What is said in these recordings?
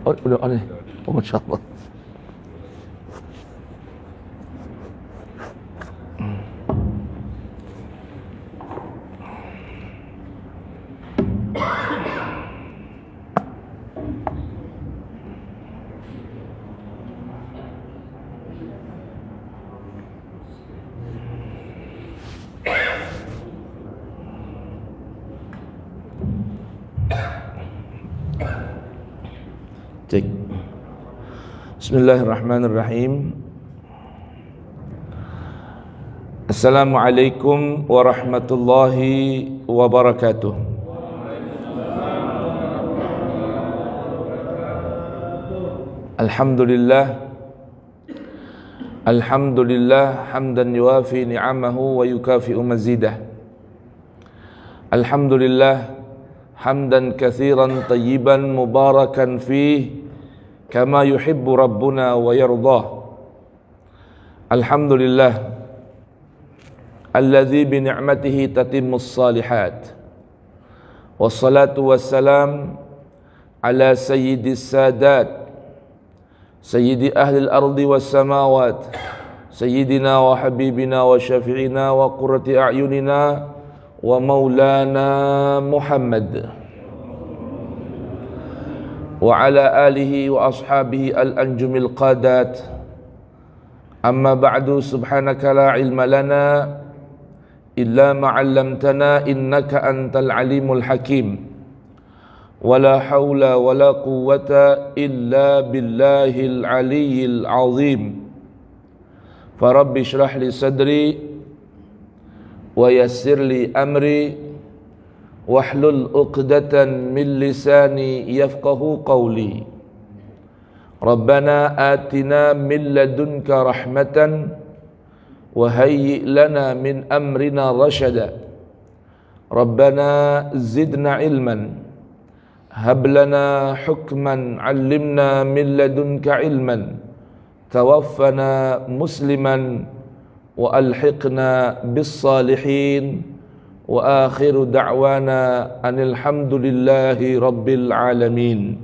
Oh, udah ada. Oh, Masya Allah. Cek. Bismillahirrahmanirrahim. Assalamualaikum warahmatullahi wabarakatuh. Alhamdulillah. Alhamdulillah hamdan yuwafi ni'amahu wa yukafi'u mazidah. Alhamdulillah hamdan katsiran tayyiban mubarakan fih kama yuhibbu rabbuna wa yardah. Alhamdulillah alladzi bi ni'matihi tatimmus salihat. Wassalatu wassalam ala sayyidis sadat, sayyidi ahli al-ardi was samawat, sayyidina wa habibina wa syafi'ina wa qurrati a'yunina wa maulana Muhammad wa ala alihi wa ashabihi al-anjumil qadat. Amma ba'du, subhanaka la ilma lana illa ma 'allamtana innaka antal alimul hakim. Wala hawla wala quwwata illa billahil aliyyil azim. Farabbi shrah li sadri wa yassir li amri wahlul 'uqdatan min lisani yafqahu qawli. Rabbana atina min ladunka rahmatan wa hayyi' lana min amrina rashada. Rabbana zidna ilman, hab lana hukman, 'allimna min ladunka ilman, tawaffana musliman wa alhiqna bis salihin. Wa akhiru da'wana anil hamdulillahi rabbil alamin.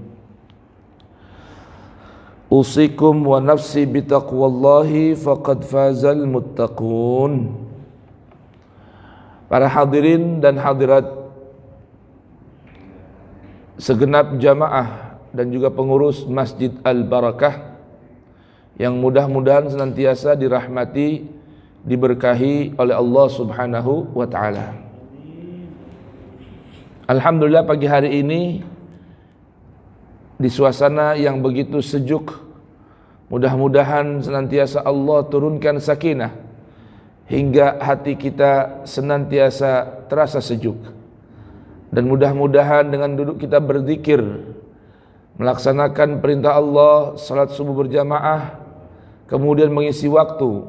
Usikum wa nafsi bitaqwallahi faqad fazal muttaqun. Para hadirin dan hadirat segenap jamaah dan juga pengurus Masjid Al-Barakah yang mudah-mudahan senantiasa dirahmati, diberkahi oleh Allah Subhanahu wa taala. Alhamdulillah, pagi hari ini di suasana yang begitu sejuk, mudah-mudahan senantiasa Allah turunkan sakinah hingga hati kita senantiasa terasa sejuk. Dan mudah-mudahan dengan duduk kita berzikir, melaksanakan perintah Allah, salat subuh berjamaah, kemudian mengisi waktu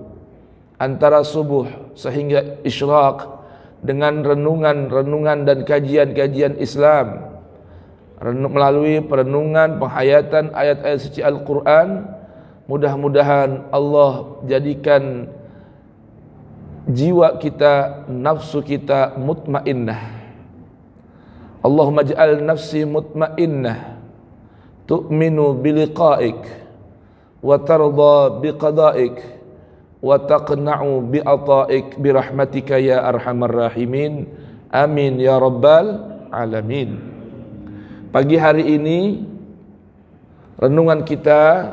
antara subuh sehingga isyraq dengan renungan-renungan dan kajian-kajian Islam, melalui perenungan penghayatan ayat-ayat suci Al-Quran. Mudah-mudahan Allah jadikan jiwa kita, nafsu kita mutmainnah. Allahumma ja'al nafsi mutmainnah tu'minu biliqa'ik wa tarda biqada'ik wa taqna'u bi'ata'ik birahmatika ya arhamar rahimin. Amin ya rabbal alamin. Pagi hari ini renungan kita,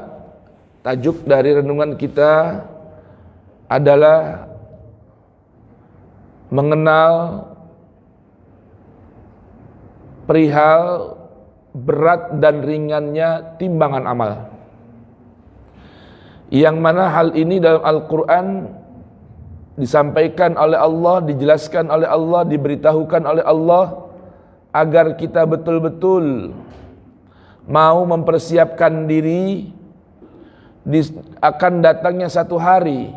tajuk dari renungan kita adalah mengenal perihal berat dan ringannya timbangan amal. Yang mana hal ini dalam Al-Quran disampaikan oleh Allah, dijelaskan oleh Allah, diberitahukan oleh Allah, agar kita betul-betul mau mempersiapkan diri akan datangnya satu hari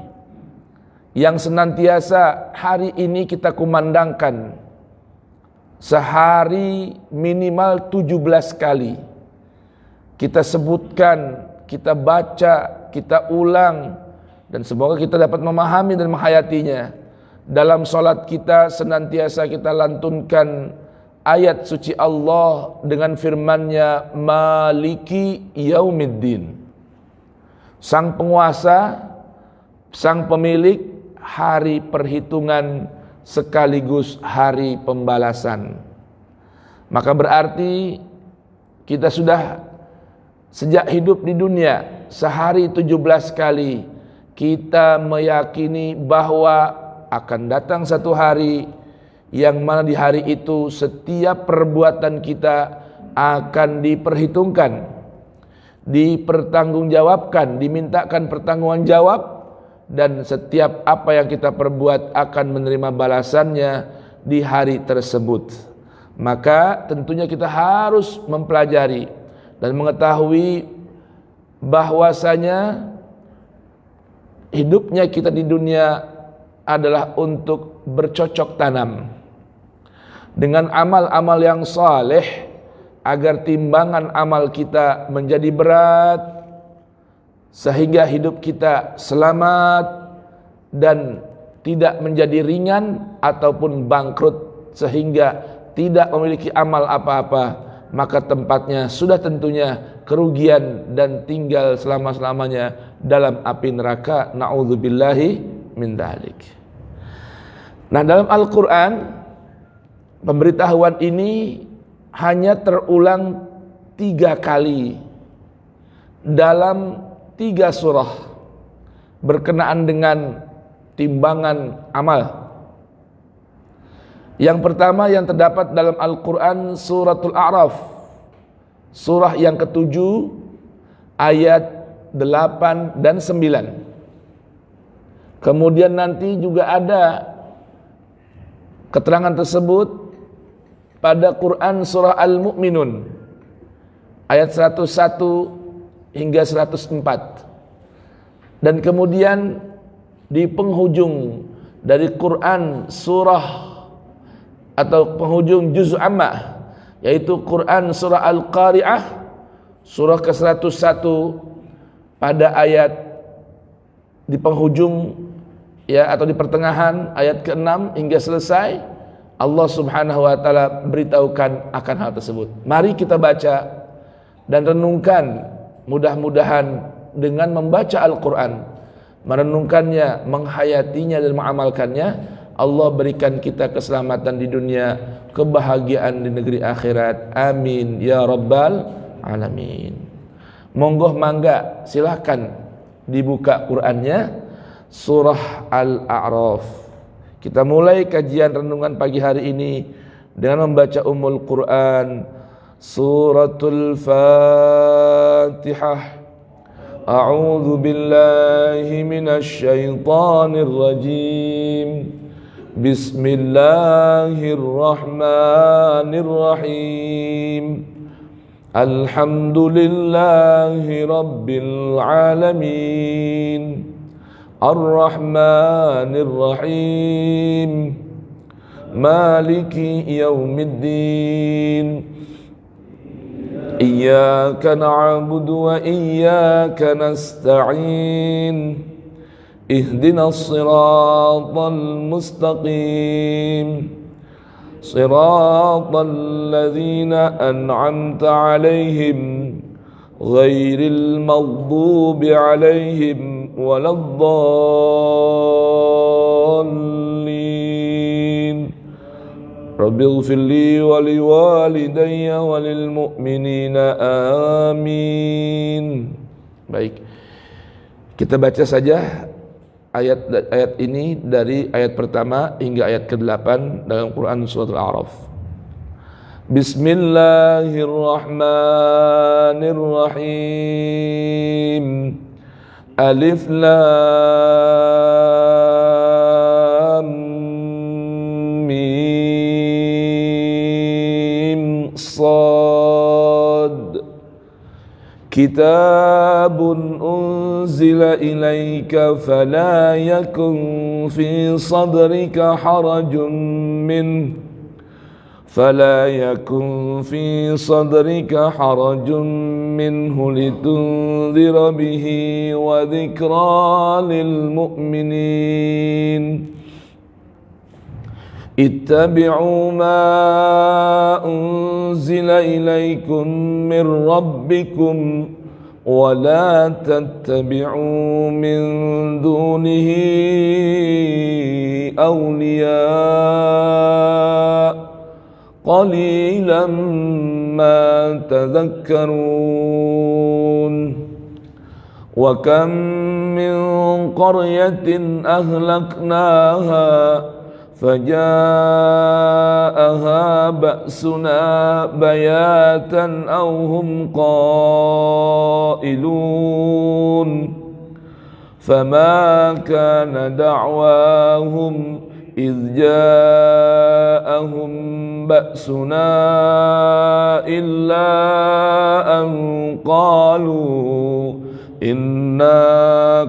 yang senantiasa hari ini kita kumandangkan sehari minimal 17 kali kita sebutkan, kita baca, kita ulang, dan semoga kita dapat memahami dan menghayatinya. Dalam solat kita senantiasa kita lantunkan ayat suci Allah dengan firman-Nya Maliki Yaumiddin. Sang penguasa, sang pemilik hari perhitungan sekaligus hari pembalasan. Maka berarti kita sudah sejak hidup di dunia sehari 17 kali kita meyakini bahwa akan datang satu hari yang mana di hari itu setiap perbuatan kita akan diperhitungkan, dipertanggungjawabkan, dimintakan pertanggungjawaban jawab, dan setiap apa yang kita perbuat akan menerima balasannya di hari tersebut. Maka tentunya kita harus mempelajari dan mengetahui bahwasanya hidupnya kita di dunia adalah untuk bercocok tanam dengan amal-amal yang saleh agar timbangan amal kita menjadi berat sehingga hidup kita selamat dan tidak menjadi ringan ataupun bangkrut sehingga tidak memiliki amal apa-apa, maka tempatnya sudah tentunya kerugian dan tinggal selama-lamanya dalam api neraka. Na'udzubillahi min dzalik. Nah, dalam Al-Quran pemberitahuan ini hanya terulang 3 kali dalam 3 surah berkenaan dengan timbangan amal. Yang pertama yang terdapat dalam Al-Quran suratul A'raf, surah yang ke-7 ayat 8 dan 9. Kemudian nanti juga ada keterangan tersebut pada Quran surah Al-Mu'minun ayat 101 hingga 104. Dan kemudian di penghujung dari Quran surah atau penghujung juz Amma, yaitu Quran surah Al-Qari'ah surah ke-101 pada ayat di penghujung ya atau di pertengahan ayat ke-6 hingga selesai, Allah Subhanahu wa taala beritahukan akan hal tersebut. Mari kita baca dan renungkan, mudah-mudahan dengan membaca Al-Qur'an, merenungkannya, menghayatinya dan mengamalkannya, Allah berikan kita keselamatan di dunia, kebahagiaan di negeri akhirat. Amin ya rabbal alamin. Monggo mangga silahkan dibuka Qur'annya, surah Al-A'raf. Kita mulai kajian renungan pagi hari ini dengan membaca Ummul Quran, suratul Fatihah. A'udzu billahi minasy syaithanir rajim. Bismillahirrahmanirrahim. Alhamdulillahi rabbil alamin. Ar-Rahmanir-Rahim. Maliki yaumiddin. Iyyaka na'budu wa iyyaka nasta'in. Ihdinas siratal mustaqim. Siratal ladzina an'amta 'alaihim ghairil maghdubi 'alaihim waladdallin. Rabbighfirli wa liwalidayya wa lil mu'minina amin. Baik, kita baca saja ayat ini dari ayat pertama hingga ayat ke-8 dalam Quran surat Al-A'raf. Bismillahirrahmanirrahim. Alif lam mim sad. Kitabun unzila ilaika fala yakun fi sadrika harajun minhu litunzira bihi wa dhikra lil mu'minin. ittabi'u ma unzila ilaikum min rabbikum wa la tattabi'u min dunihi awliya qalilan ma tadhakkarun wa kam min qaryatin ahlaknaha فجاءها بأسنا بياتا أو هم قائلون فما كان دعواهم إذ جاءهم بأسنا إلا أن قالوا إنا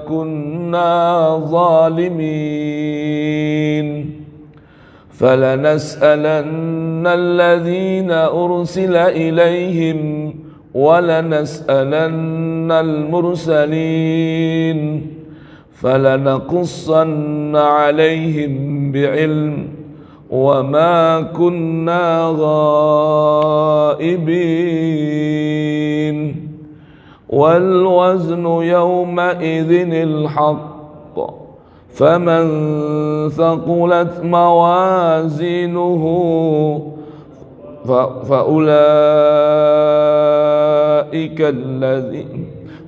كنا ظالمين فلنسألن الذين أرسل إليهم ولنسألن المرسلين فلنقصن عليهم بعلم وما كنا غائبين والوزن يومئذ الحق فمن ثقلت موازينه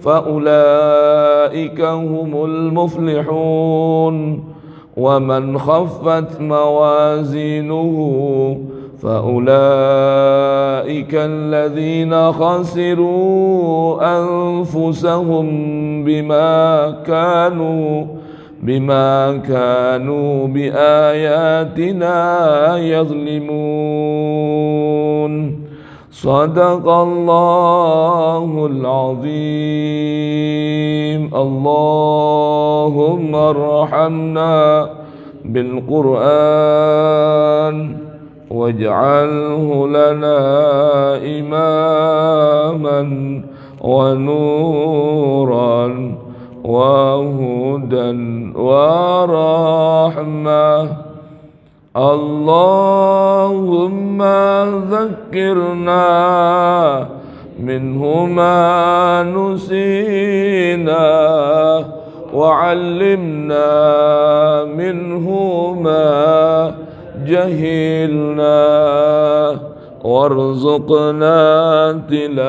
فأولئك هم المفلحون ومن خفت موازينه فأولئك الذين خسروا أنفسهم بما كانوا بآياتنا يظلمون صدق الله العظيم اللهم ارحمنا بالقرآن واجعله لنا إماما ونورا وهدى ورحمة اللهم ذكرنا منه ما نسينا وعلمنا منه ما جهلنا وارزقنا تلاوته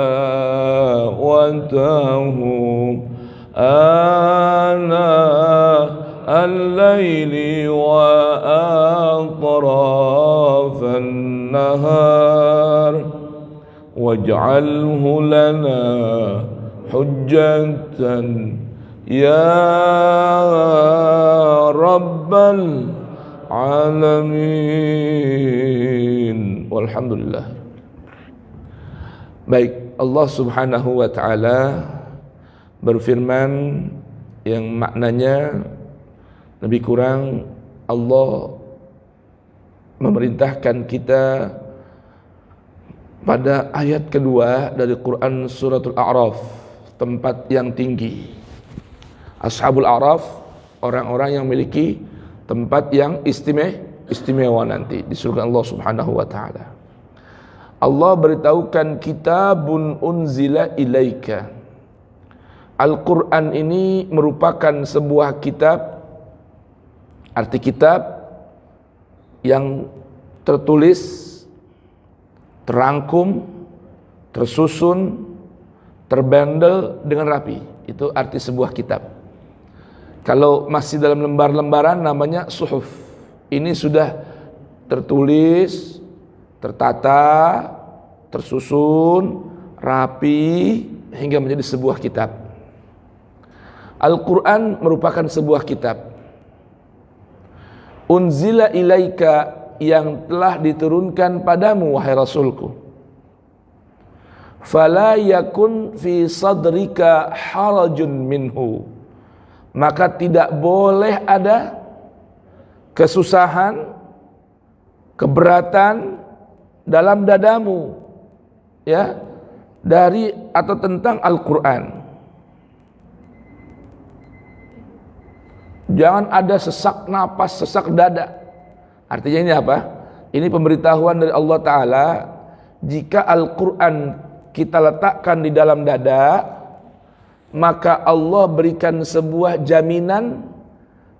آناء الليل وأطراف النهار واجعله لنا حجة يا رب العالمين والحمد لله. Baik, Allah Subhanahu wa taala berfirman yang maknanya lebih kurang Allah memerintahkan kita pada ayat kedua dari Quran suratul A'raf, tempat yang tinggi. Ashabul A'raf, orang-orang yang memiliki tempat yang istimewa nanti di surga Allah Subhanahu wa taala. Allah beritahukan kitabun unzila ilaika. Al-Quran ini merupakan sebuah kitab, arti kitab yang tertulis, terangkum, tersusun, terbandel dengan rapi. Itu arti sebuah kitab. Kalau masih dalam lembar-lembaran namanya suhuf. Ini sudah tertulis, tertata, tersusun, rapi, hingga menjadi sebuah kitab. Al-Quran merupakan sebuah kitab. Unzila ilaika, yang telah diturunkan padamu wahai Rasulku. Fala yakun fi sadrika harajun minhu, maka tidak boleh ada kesusahan, keberatan dalam dadamu, ya, dari atau tentang Al-Quran. Jangan ada sesak napas, sesak dada Artinya ini apa? Ini pemberitahuan dari Allah Ta'ala, jika Al-Quran kita letakkan di dalam dada, maka Allah berikan sebuah jaminan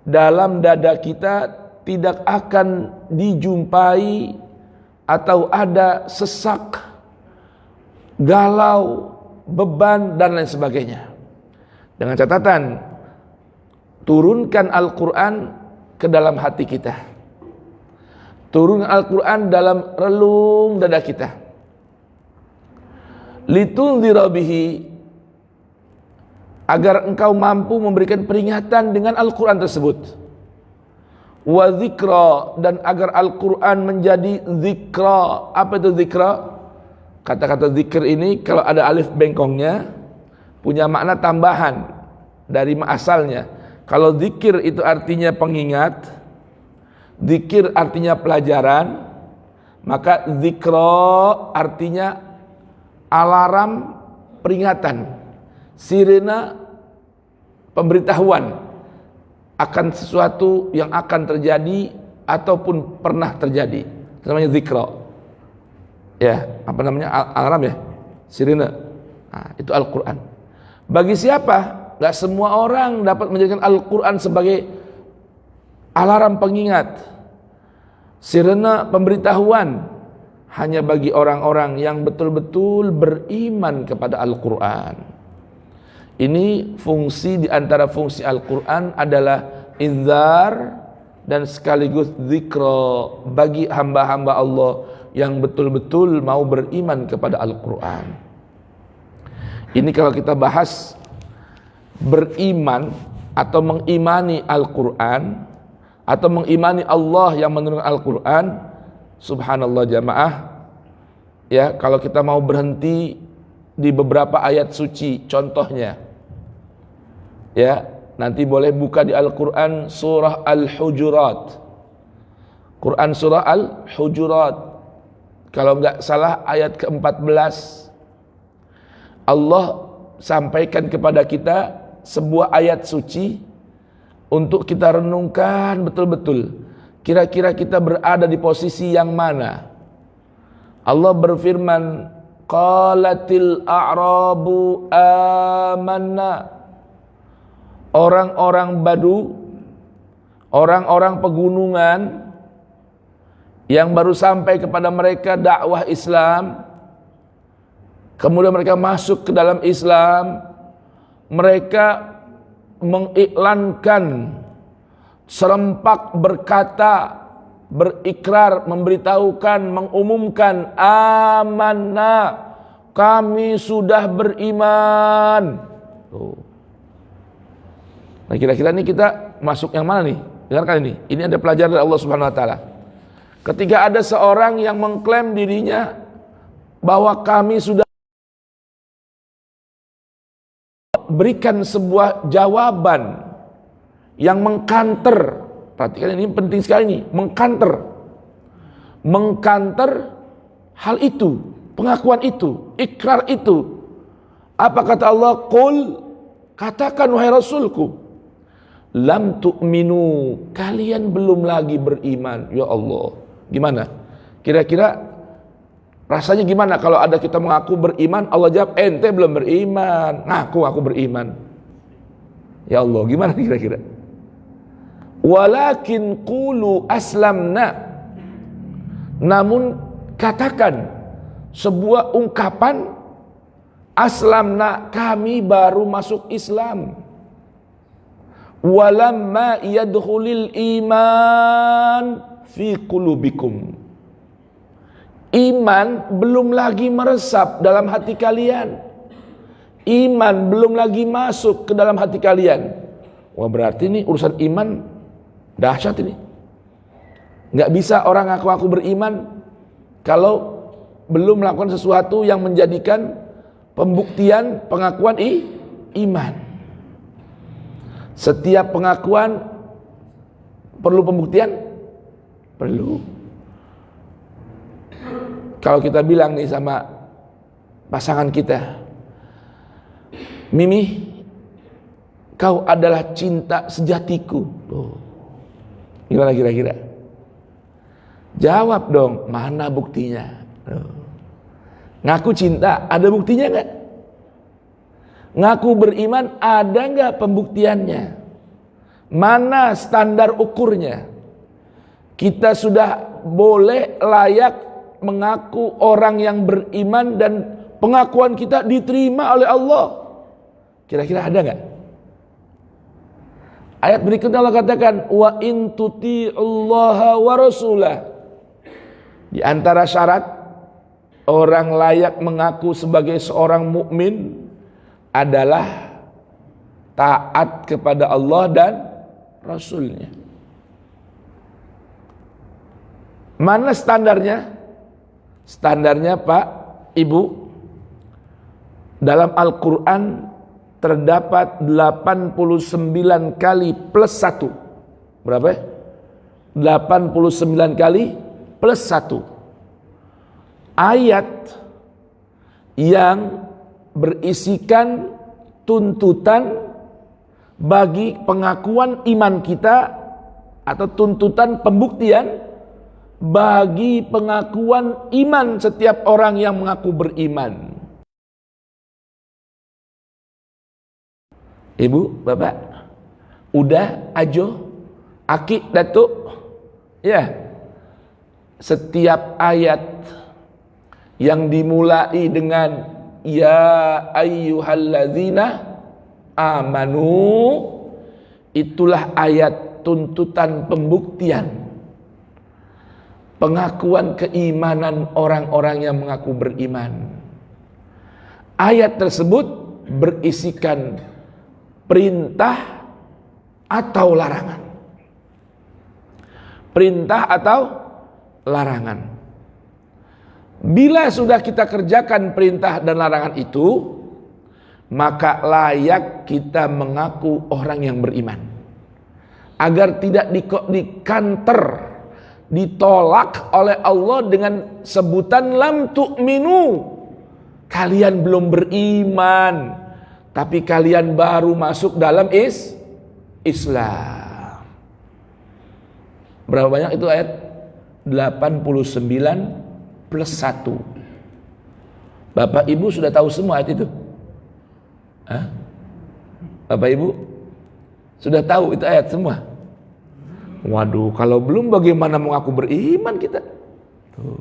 dalam dada kita tidak akan dijumpai atau ada sesak, galau, beban, dan lain sebagainya. Dengan catatan, turunkan Al-Quran ke dalam hati kita. Turun Al-Quran dalam relung dada kita. Litunzira bihi, agar engkau mampu memberikan peringatan dengan Al-Quran tersebut. Wa zikra, dan agar Al-Quran menjadi zikra. Apa itu zikra? Kata-kata zikr ini kalau ada alif bengkongnya punya makna tambahan dari asalnya. Kalau zikir itu artinya pengingat, zikir artinya pelajaran, maka zikra artinya alarm, peringatan, sirena, pemberitahuan akan sesuatu yang akan terjadi ataupun pernah terjadi. Itu namanya zikra. Ya, apa namanya? Alarm ya, sirena. Nah, itu Al-Quran. Bagi siapa? Gak semua orang dapat menjadikan Al-Quran sebagai alarm pengingat, sirena pemberitahuan. Hanya bagi orang-orang yang betul-betul beriman kepada Al-Quran. Ini fungsi di antara fungsi Al-Quran adalah inzar dan sekaligus zikra bagi hamba-hamba Allah yang betul-betul mau beriman kepada Al-Quran. Ini kalau kita bahas beriman atau mengimani Al-Quran atau mengimani Allah yang menurunkan Al-Quran, subhanallah jamaah, ya, kalau kita mau berhenti di beberapa ayat suci, contohnya, ya, nanti boleh buka di Al-Quran surah Al-Hujurat, Quran surah Al-Hujurat, kalau nggak salah ayat ke-14, Allah sampaikan kepada kita sebuah ayat suci untuk kita renungkan betul-betul. Kira-kira kita berada di posisi yang mana? Allah berfirman, qalatil a'rabu amanna. Orang-orang Badu, orang-orang pegunungan yang baru sampai kepada mereka dakwah Islam, kemudian mereka masuk ke dalam Islam, mereka mengiklankan, serempak berkata, berikrar, memberitahukan, mengumumkan, amanna, kami sudah beriman. Nah, kira-kira ini kita masuk yang mana nih? Dengarkan ini. Ini ada pelajaran dari Allah Subhanahu wa taala. Ketika ada seorang yang mengklaim dirinya bahwa kami sudah berikan sebuah jawaban yang mengkanter. Perhatikan ini penting sekali nih, mengkanter hal itu, pengakuan itu, ikrar itu. Apa kata Allah? Qul, katakan wahai Rasulku, lam tu'minu, kalian belum lagi beriman. Ya Allah, gimana? Kira-kira rasanya gimana kalau ada kita mengaku beriman, Allah jawab, ente belum beriman, ngaku aku beriman. Ya Allah, gimana kira-kira? Walakin qulu aslamna, namun katakan sebuah ungkapan, aslamna, kami baru masuk Islam. Walamma yadkhulil iman fi qulubikum, iman belum lagi meresap dalam hati kalian, iman belum lagi masuk ke dalam hati kalian. Wah, berarti ini urusan iman dahsyat ini. Nggak bisa orang ngaku-ngaku beriman kalau belum melakukan sesuatu yang menjadikan pembuktian pengakuan iman. Setiap pengakuan perlu pembuktian? Perlu. Kalau kita bilang nih sama pasangan kita, Mimi, kau adalah cinta sejatiku. Gimana kira-kira? Jawab dong, mana buktinya? Ngaku cinta, ada buktinya nggak? Ngaku beriman, ada nggak pembuktiannya? Mana standar ukurnya? Kita sudah boleh layak mengaku orang yang beriman dan pengakuan kita diterima oleh Allah. Kira-kira ada nggak? Ayat berikutnya Allah katakan, wa in tuti'ullaha wa rasulah. Di antara syarat orang layak mengaku sebagai seorang mukmin adalah taat kepada Allah dan Rasulnya. Mana standarnya? Standarnya Pak, Ibu, dalam Al-Quran terdapat 89 kali plus 1. Berapa ya? 89 kali plus 1 ayat yang berisikan tuntutan bagi pengakuan iman kita atau tuntutan pembuktian bagi pengakuan iman setiap orang yang mengaku beriman. Ibu, Bapak, udah, ajo, aki, datuk, ya. Setiap ayat yang dimulai dengan ya ayyuhalladzina amanu, itulah ayat tuntutan pembuktian pengakuan keimanan orang-orang yang mengaku beriman. Ayat tersebut berisikan perintah atau larangan. Perintah atau larangan. Bila sudah kita kerjakan perintah dan larangan itu, maka layak kita mengaku orang yang beriman. Agar tidak dikanter, ditolak oleh Allah dengan sebutan lam tu'minu. Kalian belum beriman, tapi kalian baru masuk dalam Islam. Berapa banyak itu ayat? 89 plus 1. Bapak Ibu sudah tahu semua ayat itu? Hah? Bapak Ibu sudah tahu itu ayat semua? Waduh, kalau belum bagaimana mengaku beriman kita? Tuh.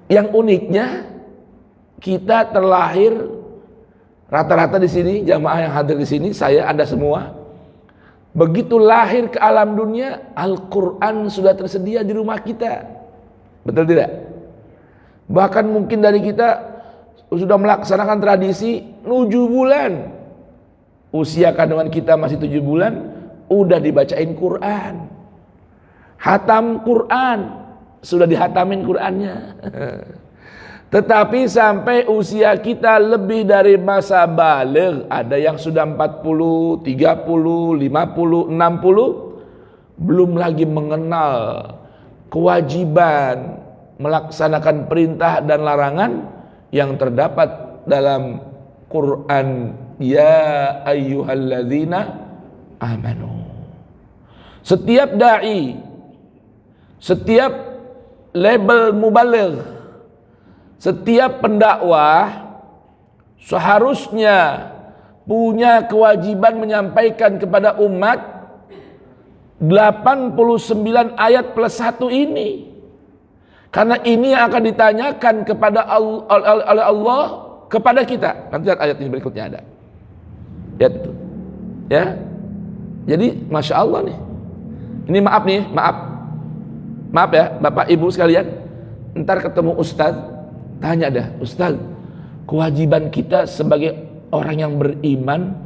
Yang uniknya, kita terlahir rata-rata di sini, jamaah yang hadir di sini, saya, Anda semua, begitu lahir ke alam dunia, Al-Quran sudah tersedia di rumah kita. Betul tidak? Bahkan mungkin dari kita sudah melaksanakan tradisi 7 bulan. Usia kandungan kita masih 7 bulan, udah dibacain Quran. Hatam Quran, sudah dihatamin Qurannya. Tetapi sampai usia kita lebih dari masa baligh, ada yang sudah 40, 30, 50, 60, belum lagi mengenal kewajiban melaksanakan perintah dan larangan yang terdapat dalam Quran, ya ayyuhalladzina amanu. Setiap dai, setiap label mubaligh, setiap pendakwah seharusnya punya kewajiban menyampaikan kepada umat 89 ayat plus 1 ini. Karena ini yang akan ditanyakan kepada oleh Allah kepada kita. Nanti lihat ayat ini berikutnya ada. Lihat itu. Ya. Jadi Masya Allah nih. Ini maaf nih, maaf ya Bapak Ibu sekalian. Ntar ketemu Ustadz, tanya dah, Ustadz, kewajiban kita sebagai orang yang beriman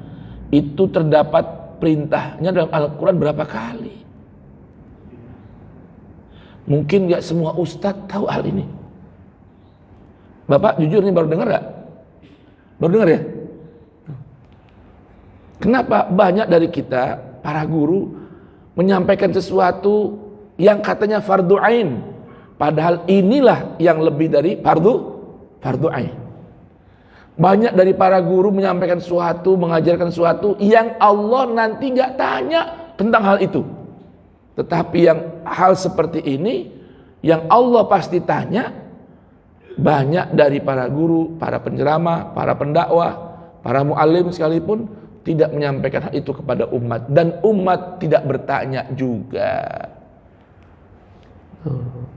itu terdapat perintahnya dalam Al-Quran berapa kali? Mungkin gak semua Ustadz tahu hal ini. Bapak jujur nih baru dengar gak? Baru dengar ya? Kenapa banyak dari kita, para guru, menyampaikan sesuatu yang katanya fardu ain, padahal inilah yang lebih dari fardu ain. Banyak dari para guru menyampaikan sesuatu, mengajarkan sesuatu yang Allah nanti gak tanya tentang hal itu. Tetapi yang hal seperti ini yang Allah pasti tanya, banyak dari para guru, para penceramah, para pendakwah, para muallim sekalipun tidak menyampaikan hal itu kepada umat, dan umat tidak bertanya juga.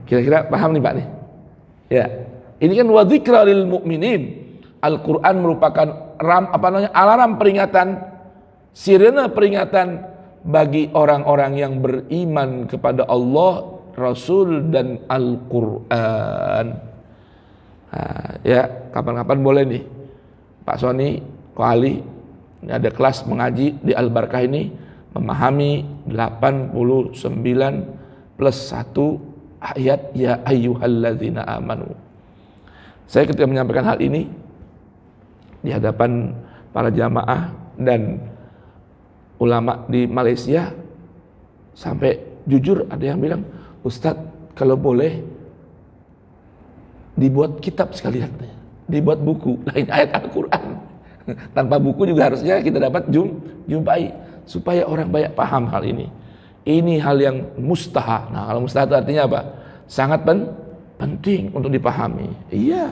Kira-kira paham nih Pak nih? Ya, ini kan wa dzikra lil mu'minin. Al-Quran merupakan alarm peringatan, sirene peringatan bagi orang-orang yang beriman kepada Allah, Rasul, dan Al-Quran. Nah, ya, kapan-kapan boleh nih Pak Sony, Ko Ali, ini ada kelas mengaji di Al-Barkah ini, memahami 89 plus 1 ayat ya ayyuhalladzina amanu. Saya ketika menyampaikan hal ini di hadapan para jamaah dan ulama di Malaysia, sampai jujur ada yang bilang, Ustadz kalau boleh dibuat kitab sekalian, dibuat buku lain ayat Al-Quran. Tanpa buku juga harusnya kita dapat jumpai supaya orang banyak paham hal ini. Ini hal yang mustahil. Nah, kalau mustahil itu artinya apa? Sangat penting untuk dipahami. Iya.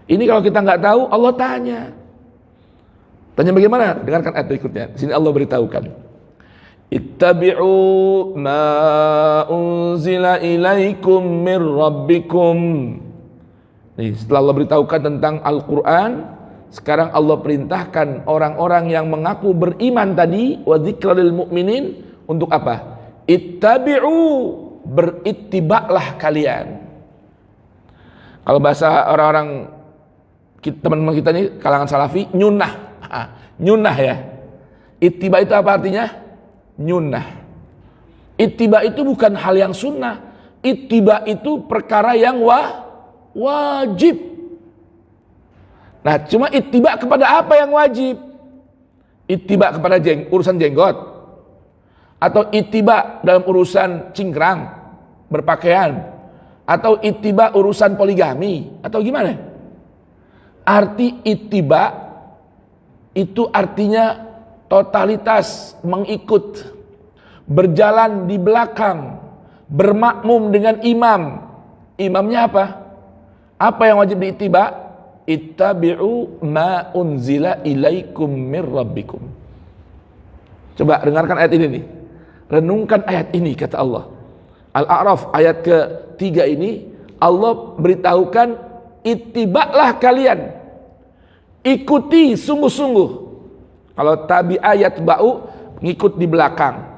Ini kalau kita nggak tahu, Allah tanya. Tanya bagaimana? Dengarkan ayat berikutnya. Di sini Allah beritahukan. Ittabi'u ma unzila ilaikum mir rabbikum. Nih, setelah Allah beritahukan tentang Al-Quran, sekarang Allah perintahkan orang-orang yang mengaku beriman tadi, wa dzikra lil mu'minin, untuk apa? Ittabi'u, berittiba'lah kalian. Kalau bahasa orang-orang teman-teman kita ini kalangan salafi, nyunah. Nyunah ya. Ittiba itu apa artinya? Nyunah. Ittiba itu bukan hal yang sunnah. Ittiba itu perkara yang wajib. Nah, cuma ittiba kepada apa yang wajib? Ittiba kepada urusan jenggot, atau ittiba dalam urusan cingkrang, berpakaian, atau ittiba urusan poligami, atau gimana? Arti ittiba itu artinya totalitas, mengikut, berjalan di belakang, bermakmum dengan imam. Imamnya apa? Apa yang wajib diittiba? Ittabi'u ma unzila ilaikum mir rabbikum. Coba dengarkan ayat ini nih. Renungkan ayat ini, kata Allah. Al-A'raf ayat ke-3 ini, Allah beritahukan, ittiba'lah kalian. Ikuti sungguh-sungguh. Kalau tabi'a yatba'u, ngikut di belakang.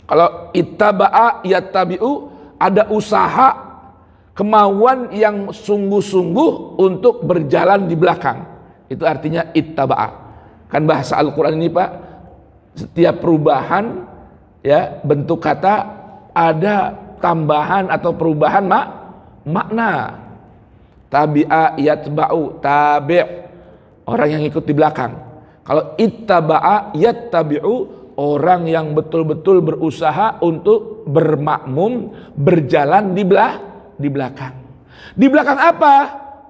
Kalau ittaba'a yattabi'u, ada usaha, kemauan yang sungguh-sungguh untuk berjalan di belakang. Itu artinya ittaba'a. Kan bahasa Al-Quran ini Pak, setiap perubahan ya bentuk kata ada tambahan atau perubahan makna. Tabi'a yatba'u, tabi', orang yang ikut di belakang. Kalau ittaba'a yattabi'u, orang yang betul-betul berusaha untuk bermakmum, berjalan di belakang. Di belakang apa?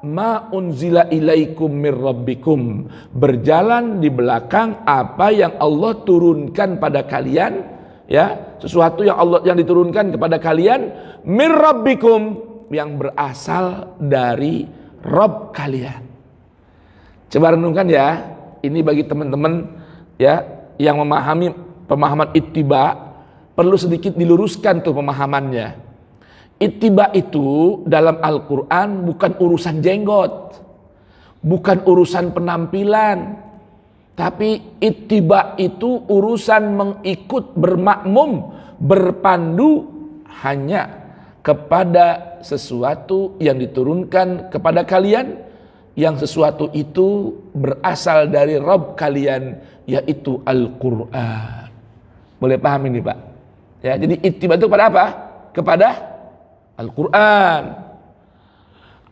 Ma unzila ilaikum mir rabbikum, berjalan di belakang apa yang Allah turunkan pada kalian, ya, sesuatu yang diturunkan kepada kalian, mir rabbikum, yang berasal dari Rabb kalian. Coba renungkan ya, ini bagi teman-teman ya yang memahami pemahaman ittiba, perlu sedikit diluruskan tuh pemahamannya. Ittiba itu dalam Al-Quran bukan urusan jenggot, bukan urusan penampilan, tapi ittiba itu urusan mengikut, bermakmum, berpandu hanya kepada sesuatu yang diturunkan kepada kalian, yang sesuatu itu berasal dari Rabb kalian, yaitu Al-Quran. Boleh paham ini Pak? Ya, jadi ittiba itu kepada apa? Kepada Al-Quran.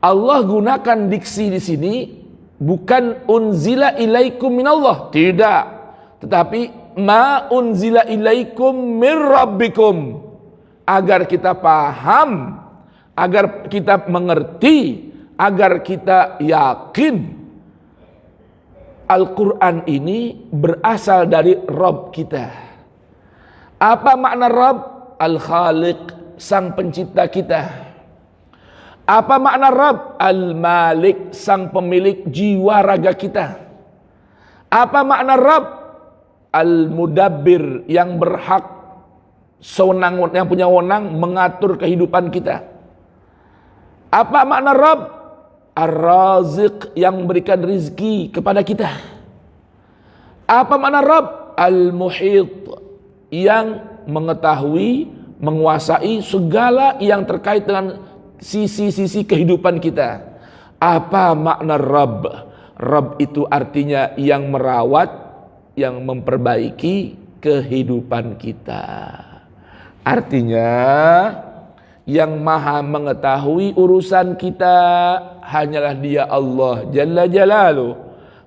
Allah gunakan diksi di sini bukan unzila ilaikum minallah, tidak, tetapi ma unzila ilaikum mir rabbikum, agar kita paham, agar kita mengerti, agar kita yakin Al-Quran ini berasal dari Rabb kita. Apa makna Rabb? Al-Khaliq, sang pencipta kita. Apa makna Rabb? Al-Malik, sang pemilik jiwa raga kita. Apa makna Rabb? Al-Mudabbir, yang berhak, yang punya wewenang mengatur kehidupan kita. Apa makna Rabb? Ar-Raziq, yang memberikan rizki kepada kita. Apa makna Rabb? Al-Muhit, yang mengetahui, menguasai segala yang terkait dengan sisi-sisi kehidupan kita. Apa makna Rabb? Rabb itu artinya yang merawat, yang memperbaiki kehidupan kita. Artinya yang maha mengetahui urusan kita hanyalah Dia, Allah Jalla Jalaluh.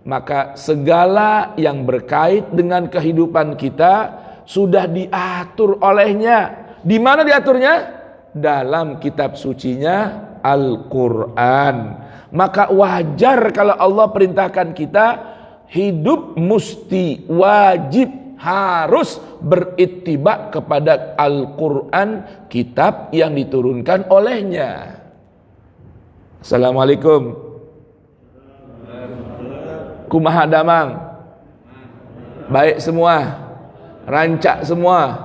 Maka segala yang berkait dengan kehidupan kita sudah diatur olehnya. Di mana diaturnya? Dalam kitab sucinya Al-Quran. Maka wajar kalau Allah perintahkan kita hidup mesti, wajib, harus berittiba kepada Al-Quran, kitab yang diturunkan olehnya. Assalamualaikum. Kumaha damang? Baik semua? Rancak semua?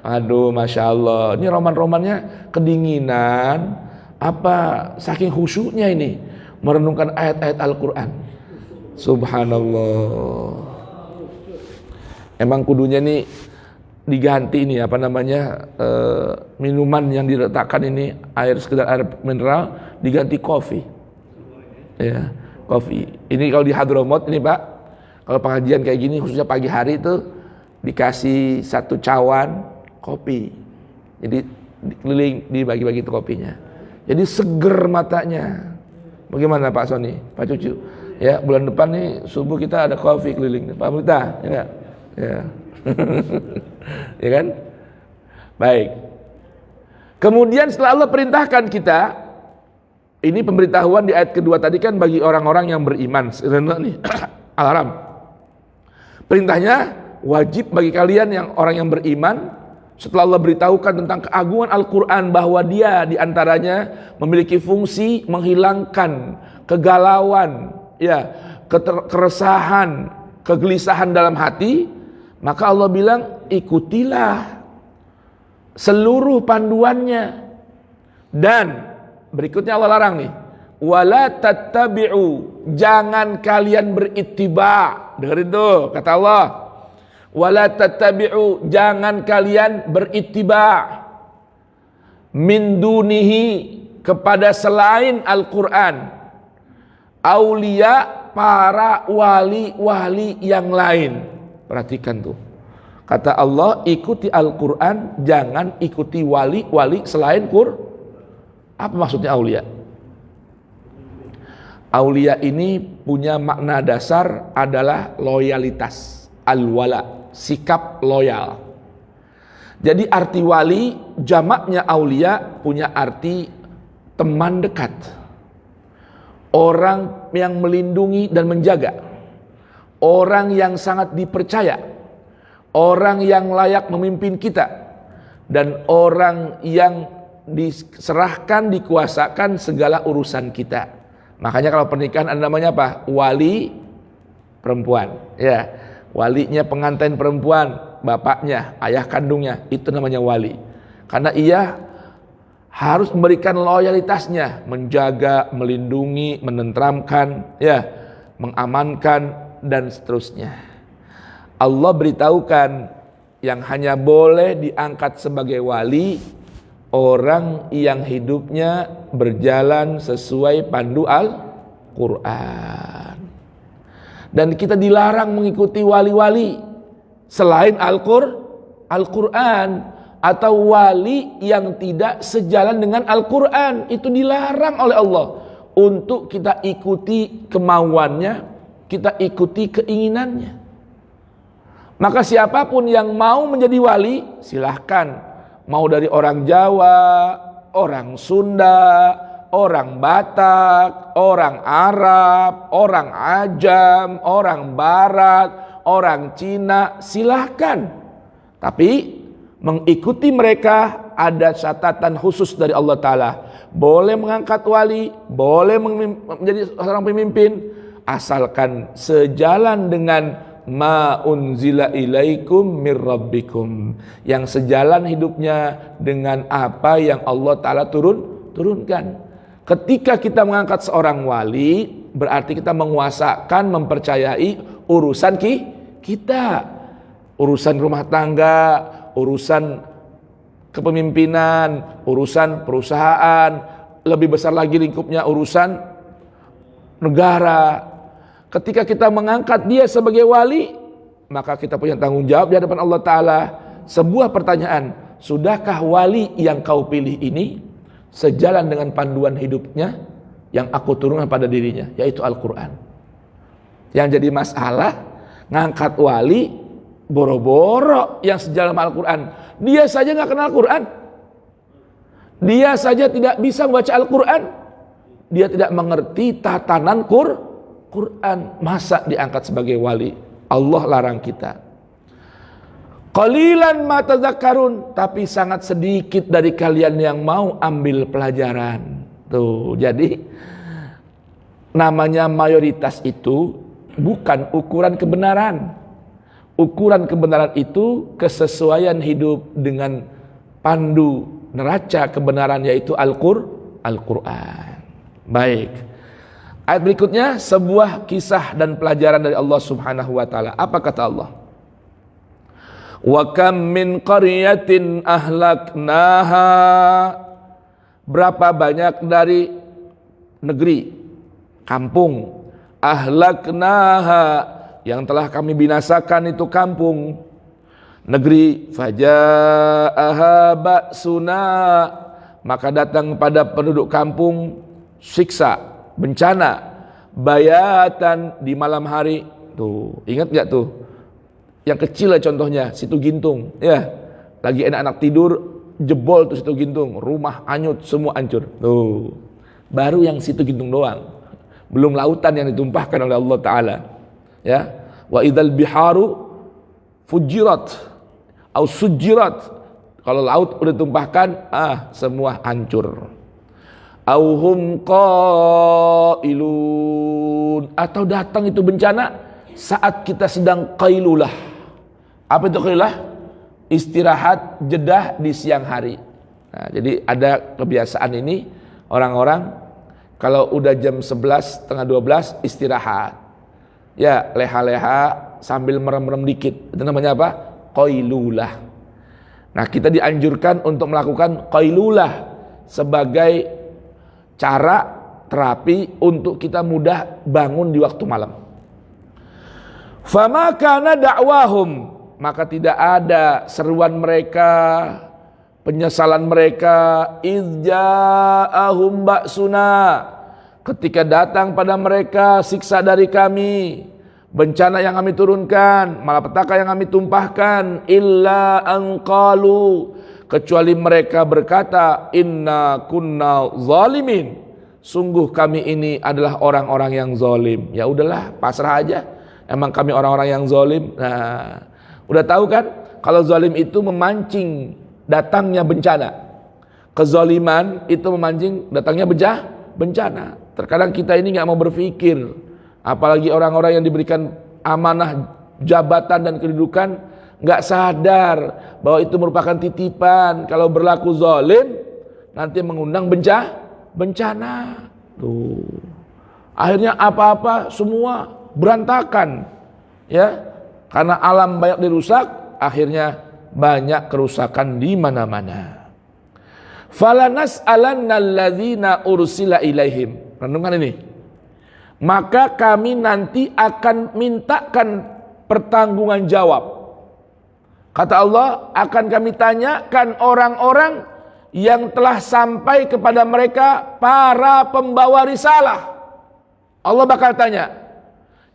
Aduh, Masya Allah. Ini roman-romannya kedinginan. Apa saking khusyuknya ini merenungkan ayat-ayat Al-Quran. Subhanallah. Emang kudunya nih diganti ini apa namanya, minuman yang diletakkan ini air, sekedar air mineral, diganti kopi. Ya, kopi. Ini kalau di Hadramut ini Pak, kalau pengajian kayak gini khususnya pagi hari itu dikasih satu cawan kopi. Jadi keliling dibagi-bagi itu kopinya. Jadi seger matanya. Bagaimana Pak Sony, Pak Cucu? Ya, bulan depan nih subuh kita ada kopi keliling. Pak Multa, ya enggak? Ya. Ya kan? Baik. Kemudian setelah Allah perintahkan kita, ini pemberitahuan di ayat kedua tadi kan bagi orang-orang yang beriman. Nih, Al-Haram. Perintahnya wajib bagi kalian yang orang yang beriman. Setelah Allah beritahukan tentang keagungan Al-Quran, bahwa dia diantaranya memiliki fungsi menghilangkan kegalauan, ya, keresahan, kegelisahan dalam hati, maka Allah bilang ikutilah seluruh panduannya. Dan berikutnya Allah larang nih, wala tattabi'u, jangan kalian berittiba. Dengerin tuh kata Allah, wala tattabi'u, jangan kalian berittiba min dunihi, kepada selain Al-Quran, aulia, para wali-wali yang lain. Perhatikan tuh, kata Allah ikuti Al-Quran, jangan ikuti wali-wali selain Quran. Apa maksudnya aulia? Aulia ini punya makna dasar adalah loyalitas, al-wala, sikap loyal. Jadi arti wali, jamaknya aulia, punya arti teman dekat, orang yang melindungi dan menjaga, orang yang sangat dipercaya, orang yang layak memimpin kita, dan orang yang diserahkan, dikuasakan segala urusan kita. Makanya kalau pernikahan ada namanya apa? Wali perempuan, ya. Walinya pengantin perempuan, bapaknya, ayah kandungnya, itu namanya wali. Karena ia harus memberikan loyalitasnya, menjaga, melindungi, menenteramkan, ya, mengamankan, dan seterusnya. Allah beritahukan yang hanya boleh diangkat sebagai wali orang yang hidupnya berjalan sesuai pandu Al-Quran. Dan kita dilarang mengikuti wali-wali selain Al-Quran, atau wali yang tidak sejalan dengan Al-Quran. Itu dilarang oleh Allah untuk kita ikuti kemauannya, kita ikuti keinginannya. Maka siapapun yang mau menjadi wali, silahkan. Mau dari orang Jawa, orang Sunda, orang Batak, orang Arab, orang Ajam, orang Barat, orang Cina, silahkan. Tapi mengikuti mereka ada catatan khusus dari Allah Ta'ala. Boleh mengangkat wali, boleh menjadi seorang pemimpin, asalkan sejalan dengan ma unzila ilaikum mir rabbikum, yang sejalan hidupnya dengan apa yang Allah Ta'ala turunkan. Ketika kita mengangkat seorang wali, berarti kita menguasakan, mempercayai urusan kita, urusan rumah tangga, urusan kepemimpinan, urusan perusahaan, lebih besar lagi lingkupnya urusan negara. Ketika kita mengangkat dia sebagai wali, maka kita punya tanggung jawab di hadapan Allah Ta'ala. Sebuah pertanyaan, sudahkah wali yang kau pilih ini sejalan dengan panduan hidupnya yang aku turunkan pada dirinya, yaitu Al-Quran. Yang jadi masalah, ngangkat wali boro-boro yang sejalan sama Al-Quran. Dia saja nggak kenal Al-Quran, dia saja tidak bisa membaca Al-Quran, dia tidak mengerti tatanan Quran, masa diangkat sebagai wali? Allah larang kita. Qalilan ma tadzakkarun, tapi sangat sedikit dari kalian yang mau ambil pelajaran. Tuh, jadi namanya mayoritas itu bukan ukuran kebenaran. Ukuran kebenaran itu kesesuaian hidup dengan pandu neraca kebenaran, yaitu Al-Quran. Baik. Ayat berikutnya sebuah kisah dan pelajaran dari Allah Subhanahu wa taala. Apa kata Allah? Wa kam min qaryatin ahlaknaha, berapa banyak dari negeri, kampung, ahlaknaha, yang telah kami binasakan itu kampung, negeri, faja'aha ba'suna, maka datang pada penduduk kampung siksa, bencana, bayatan, di malam hari. Tuh, ingat gak tuh? Yang kecil lah contohnya, Situ Gintung, ya, lagi enak-enak tidur, jebol tuh Situ Gintung, rumah hanyut, semua hancur. Tuh, baru yang Situ Gintung doang, belum lautan yang ditumpahkan oleh Allah Ta'ala. Ya, wa idzal biharu fujirat au sujirat, kalau laut udah ditumpahkan, semua hancur. Auhum qailun, atau datang itu bencana saat kita sedang qailulah. Apa itu qailulah? Istirahat, jedah di siang hari. Nah, jadi ada kebiasaan ini, orang-orang kalau udah jam 11, setengah 12 istirahat. Ya, leha-leha sambil merem-merem dikit. Itu namanya apa? Qailulah. Nah, kita dianjurkan untuk melakukan qailulah sebagai cara terapi untuk kita mudah bangun di waktu malam. Fama kana da'wahum, maka tidak ada seruan mereka, penyesalan mereka, idza'ahum ba'suna, ketika datang pada mereka siksa dari kami, bencana yang kami turunkan, malapetaka yang kami tumpahkan, illa anqalu, kecuali mereka berkata, inna kunna zalimin, sungguh kami ini adalah orang-orang yang zalim. Ya udahlah, pasrah aja, emang kami orang-orang yang zalim. Nah, udah tahu kan, kalau zalim itu memancing datangnya bencana, kezaliman itu memancing datangnya bencana. Terkadang kita ini nggak mau berpikir, apalagi orang-orang yang diberikan amanah jabatan dan kedudukan, nggak sadar bahwa itu merupakan titipan. Kalau berlaku zalim, nanti mengundang bencana. Tuh, akhirnya apa-apa semua berantakan, ya, karena alam banyak dirusak, akhirnya banyak kerusakan di mana-mana. Falanas'alanna alladzina ursila ilaihim. Renungan ini. Maka kami nanti akan mintakan pertanggungan jawab. Kata Allah, akan kami tanyakan orang-orang yang telah sampai kepada mereka para pembawa risalah. Allah bakal tanya,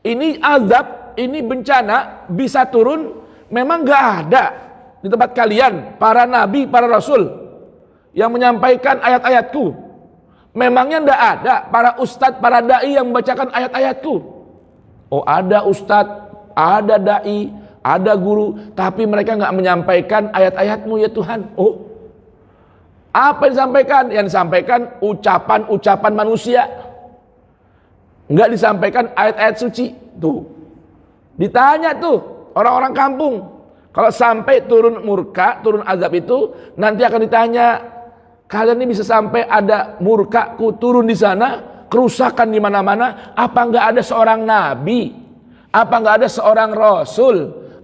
ini azab, ini bencana bisa turun, memang gak ada di tempat kalian para nabi, para rasul yang menyampaikan ayat-ayatku? Memangnya ndak ada para ustadz, para dai yang membacakan ayat-ayatku? Oh, ada ustadz, ada dai, ada guru, tapi mereka nggak menyampaikan ayat-ayat-Mu ya Tuhan. Oh, apa yang disampaikan? Yang disampaikan ucapan-ucapan manusia. Nggak disampaikan ayat-ayat suci. Tuh, ditanya tuh orang-orang kampung, kalau sampai turun murka, turun azab itu, nanti akan ditanya, kalian ini bisa sampai ada murkaku turun di sana, kerusakan di mana-mana, apa nggak ada seorang nabi, apa nggak ada seorang rasul,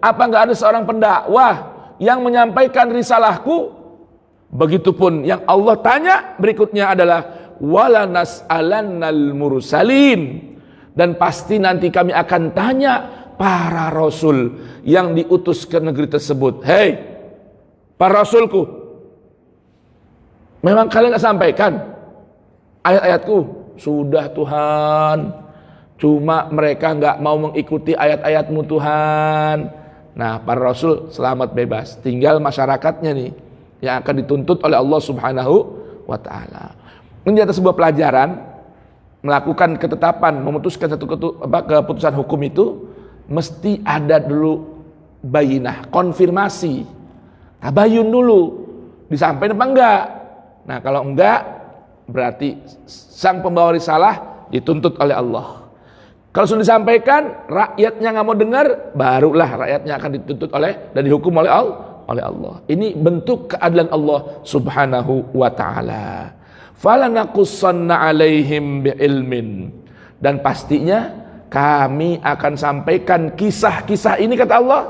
apa nggak ada seorang pendakwah yang menyampaikan risalahku? Begitupun yang Allah tanya berikutnya adalah wala nas'alannal mursalin, dan pasti nanti kami akan tanya para rasul yang diutus ke negeri tersebut. Hei, para rasulku, memang kalian gak sampaikan ayat-ayatku? Sudah Tuhan, cuma mereka gak mau mengikuti ayat-ayat-Mu Tuhan. Nah, para rasul selamat bebas, tinggal masyarakatnya nih yang akan dituntut oleh Allah Subhanahu wa ta'ala. Ini atas sebuah pelajaran, melakukan ketetapan, memutuskan satu keputusan hukum itu mesti ada dulu bayinah, konfirmasi, tabayun dulu, disampaikan apa enggak. Nah, kalau enggak, berarti sang pembawa risalah dituntut oleh Allah. Kalau sudah disampaikan, rakyatnya nggak mau dengar, barulah rakyatnya akan dituntut oleh dan dihukum oleh Allah. Ini bentuk keadilan Allah Subhanahu wa ta'ala. Falanaqussanna alaihim bi'ilmin, dan pastinya kami akan sampaikan kisah-kisah ini, kata Allah,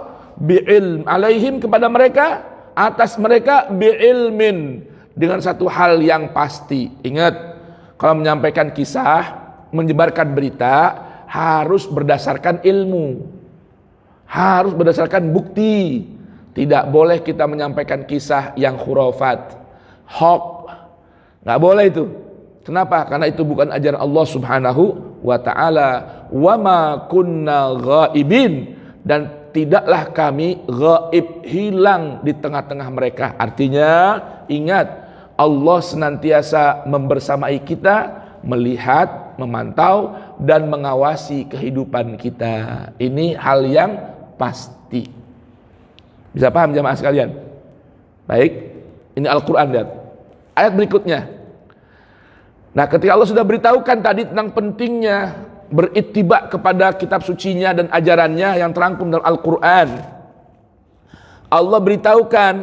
bi'ilm alaihim, kepada mereka, atas mereka, bi'ilmin, dengan satu hal yang pasti. Ingat, kalau menyampaikan kisah, menyebarkan berita, harus berdasarkan ilmu, harus berdasarkan bukti. Tidak boleh kita menyampaikan kisah yang khurafat, hoax. Nggak boleh itu. Kenapa? Karena itu bukan ajaran Allah Subhanahu wa ta'ala. Wa ma kunna ghaibin, dan tidaklah kami ghaib, hilang di tengah-tengah mereka. Artinya, ingat, Allah senantiasa membersamai kita, melihat, memantau, dan mengawasi kehidupan kita. Ini hal yang pasti. Bisa paham jamaah sekalian? Baik, ini Al-Quran, lihat ayat berikutnya. Nah, ketika Allah sudah beritahukan tadi tentang pentingnya berittiba kepada kitab sucinya dan ajarannya yang terangkum dalam Al-Quran, Allah beritahukan,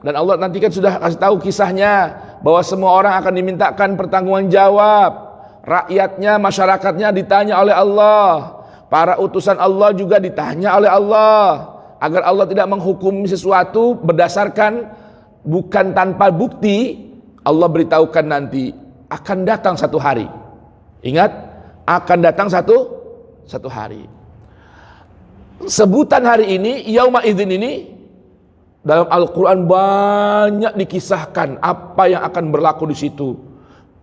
dan Allah nanti kan sudah kasih tahu kisahnya, bahwa semua orang akan dimintakan pertanggungan jawab. Rakyatnya, masyarakatnya ditanya oleh Allah, para utusan Allah juga ditanya oleh Allah, agar Allah tidak menghukumi sesuatu berdasarkan bukan tanpa bukti. Allah beritahukan nanti akan datang satu hari. Ingat, akan datang satu hari. Sebutan hari ini, yauma idzin ini, dalam Al-Quran banyak dikisahkan apa yang akan berlaku di situ.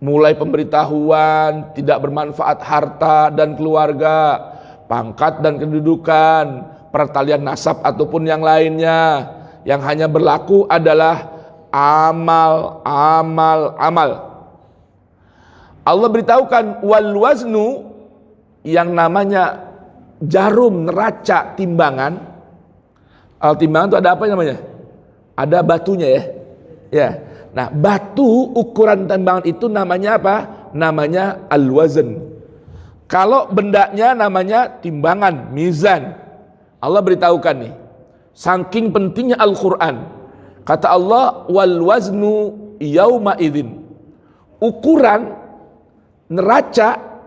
Mulai pemberitahuan tidak bermanfaat harta dan keluarga, pangkat dan kedudukan, pertalian nasab ataupun yang lainnya. Yang hanya berlaku adalah amal. Allah beritahukan wal waznu, yang namanya jarum, neraca, timbangan. Timbangan itu ada apa namanya? Ada batunya ya. Ya. Nah, batu ukuran timbangan itu namanya apa? Namanya al-wazn. Kalau bendanya namanya timbangan, mizan. Allah beritahukan nih, saking pentingnya Al-Quran. Kata Allah, wal waznu yauma idzin. Ukuran, neraca,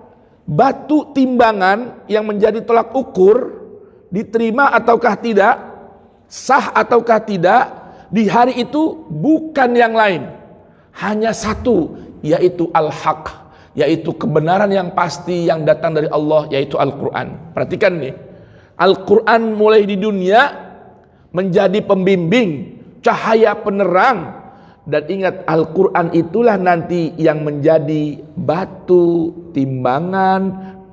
batu timbangan yang menjadi tolak ukur, diterima ataukah tidak, sah ataukah tidak, di hari itu bukan yang lain, hanya satu, yaitu al-haq, yaitu kebenaran yang pasti yang datang dari Allah, yaitu Al-Quran. Perhatikan nih, Al-Quran mulai di dunia menjadi pembimbing, cahaya penerang. Dan ingat, Al-Quran itulah nanti yang menjadi batu timbangan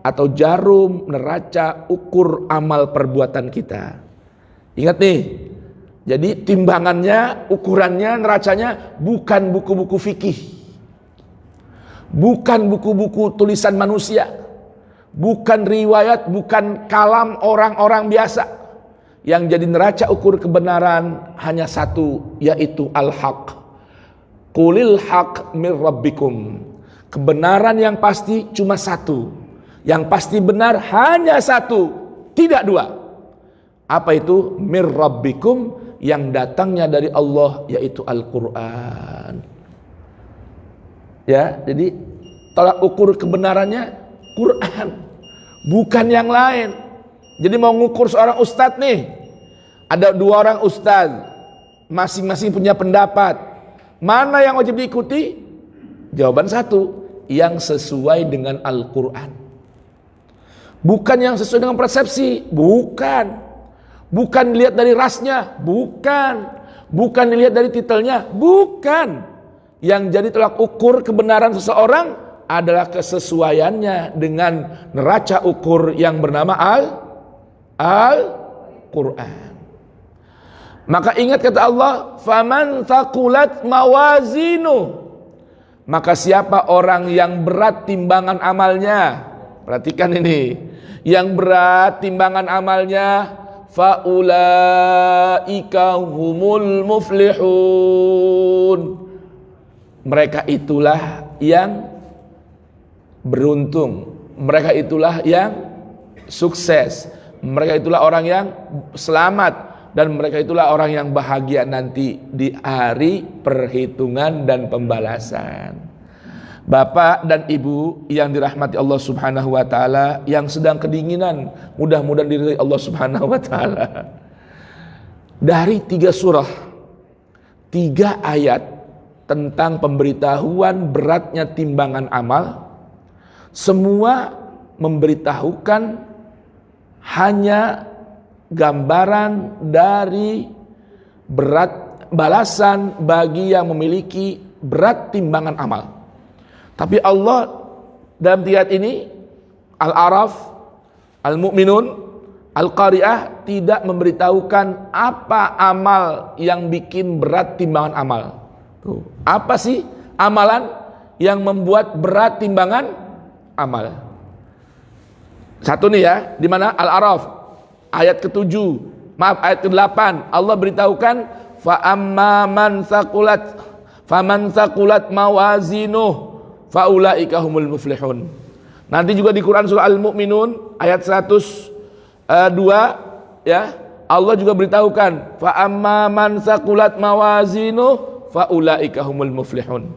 atau jarum neraca ukur amal perbuatan kita. Ingat nih, jadi timbangannya, ukurannya, neracanya bukan buku-buku fikih, bukan buku-buku tulisan manusia, bukan riwayat, bukan kalam orang-orang biasa. yang jadi neraca ukur kebenaran hanya satu, yaitu al-haq. Qulil haq mir rabbikum. Kebenaran yang pasti cuma satu. Yang pasti benar hanya satu, tidak dua. Apa itu? Mir rabbikum, yang datangnya dari Allah, yaitu Al-Quran. Ya, jadi tolak ukur kebenarannya Quran, bukan yang lain. Jadi mau ngukur seorang ustadz nih, ada 2 orang ustadz, masing-masing punya pendapat. Mana yang wajib diikuti? Jawaban satu, yang sesuai dengan Al-Quran. Bukan yang sesuai dengan persepsi, bukan. Bukan dilihat dari rasnya, bukan. Bukan dilihat dari titelnya, bukan. Yang jadi tolak ukur kebenaran seseorang adalah kesesuaiannya dengan neraca ukur yang bernama Al-Quran. Maka ingat kata Allah, faman thaqulat mawazinu. Maka siapa orang yang berat timbangan amalnya, perhatikan ini, yang berat timbangan amalnya, faulaika humul muflihun. Mereka itulah yang beruntung, mereka itulah yang sukses, mereka itulah orang yang selamat, dan mereka itulah orang yang bahagia nanti di hari perhitungan dan pembalasan. Bapak dan Ibu yang dirahmati Allah Subhanahu wa taala, yang sedang kedinginan, mudah-mudahan diridhai Allah Subhanahu wa taala. Dari 3 surah, 3 ayat tentang pemberitahuan beratnya timbangan amal, semua memberitahukan hanya gambaran dari berat balasan bagi yang memiliki berat timbangan amal. Tapi Allah dalam 3 ayat ini, Al-A'raf, Al-Mu'minun, Al-Qari'ah, tidak memberitahukan apa amal yang bikin berat timbangan amal. Tuh. Apa sih amalan yang membuat berat timbangan amal? Satu nih ya, di mana Al-A'raf ayat ke-7, ayat ke-8, Allah beritahukan faman thaqulat mawazinuh faulaika humul muflihun. Nanti juga di Quran surah Al-Mu'minun ayat 102 ya, Allah juga beritahukan fa amman thaqulat mawazinuh faulaika humul muflihun.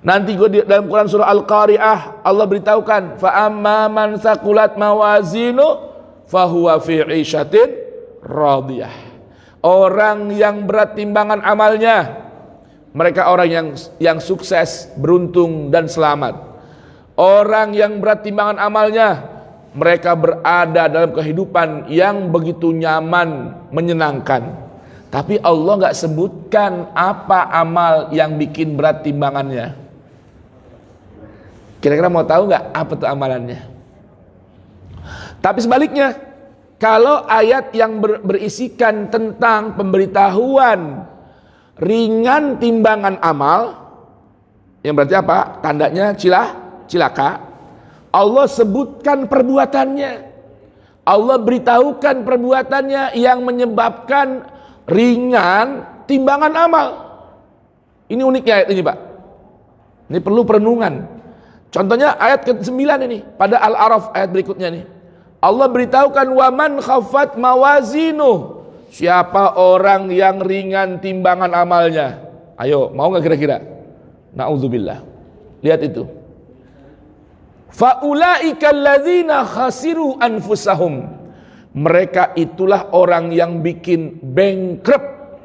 Nanti juga di dalam Quran surah Al-Qari'ah Allah beritahukan fa amman thaqulat mawazinuh fahuwa fi 'ishatin radiyah. Orang yang berat timbangan amalnya, mereka orang yang sukses, beruntung dan selamat. Orang yang berat timbangan amalnya, mereka berada dalam kehidupan yang begitu nyaman, menyenangkan. Tapi Allah nggak sebutkan apa amal yang bikin berat timbangannya. Kira-kira mau tahu nggak apa tuh amalannya? Tapi sebaliknya, kalau ayat yang berisikan tentang pemberitahuan ringan timbangan amal, yang berarti apa? Tandanya cilaka. Allah sebutkan perbuatannya. Allah beritahukan perbuatannya yang menyebabkan ringan timbangan amal. Ini uniknya ayat ini, Pak. Ini perlu perenungan. Contohnya ayat ke-9 ini, pada Al-A'raf ayat berikutnya nih. Allah beritahukan waman khaffat mawazinuh. Siapa orang yang ringan timbangan amalnya? Ayo, mau nggak kira-kira? Na'udzubillah. Lihat itu. Faulaika alladzina khasiru anfusahum. Mereka itulah orang yang bikin bankrupt,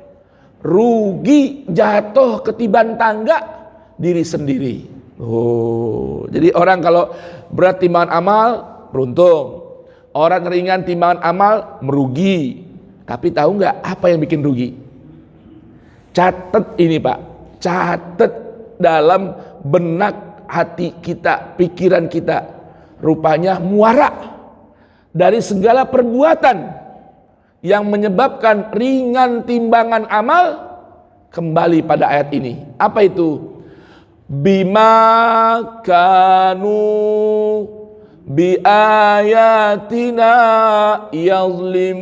rugi, jatuh ketiban tangga diri sendiri. Oh, jadi orang kalau berat timbangan amal beruntung. Orang ringan timbangan amal merugi. Tapi tahu nggak apa yang bikin rugi? Catat ini, Pak. Catat dalam benak hati kita, pikiran kita. Rupanya muara dari segala perbuatan yang menyebabkan ringan timbangan amal kembali pada ayat ini. Apa itu? Bima kanu bi ayatina yazlimun.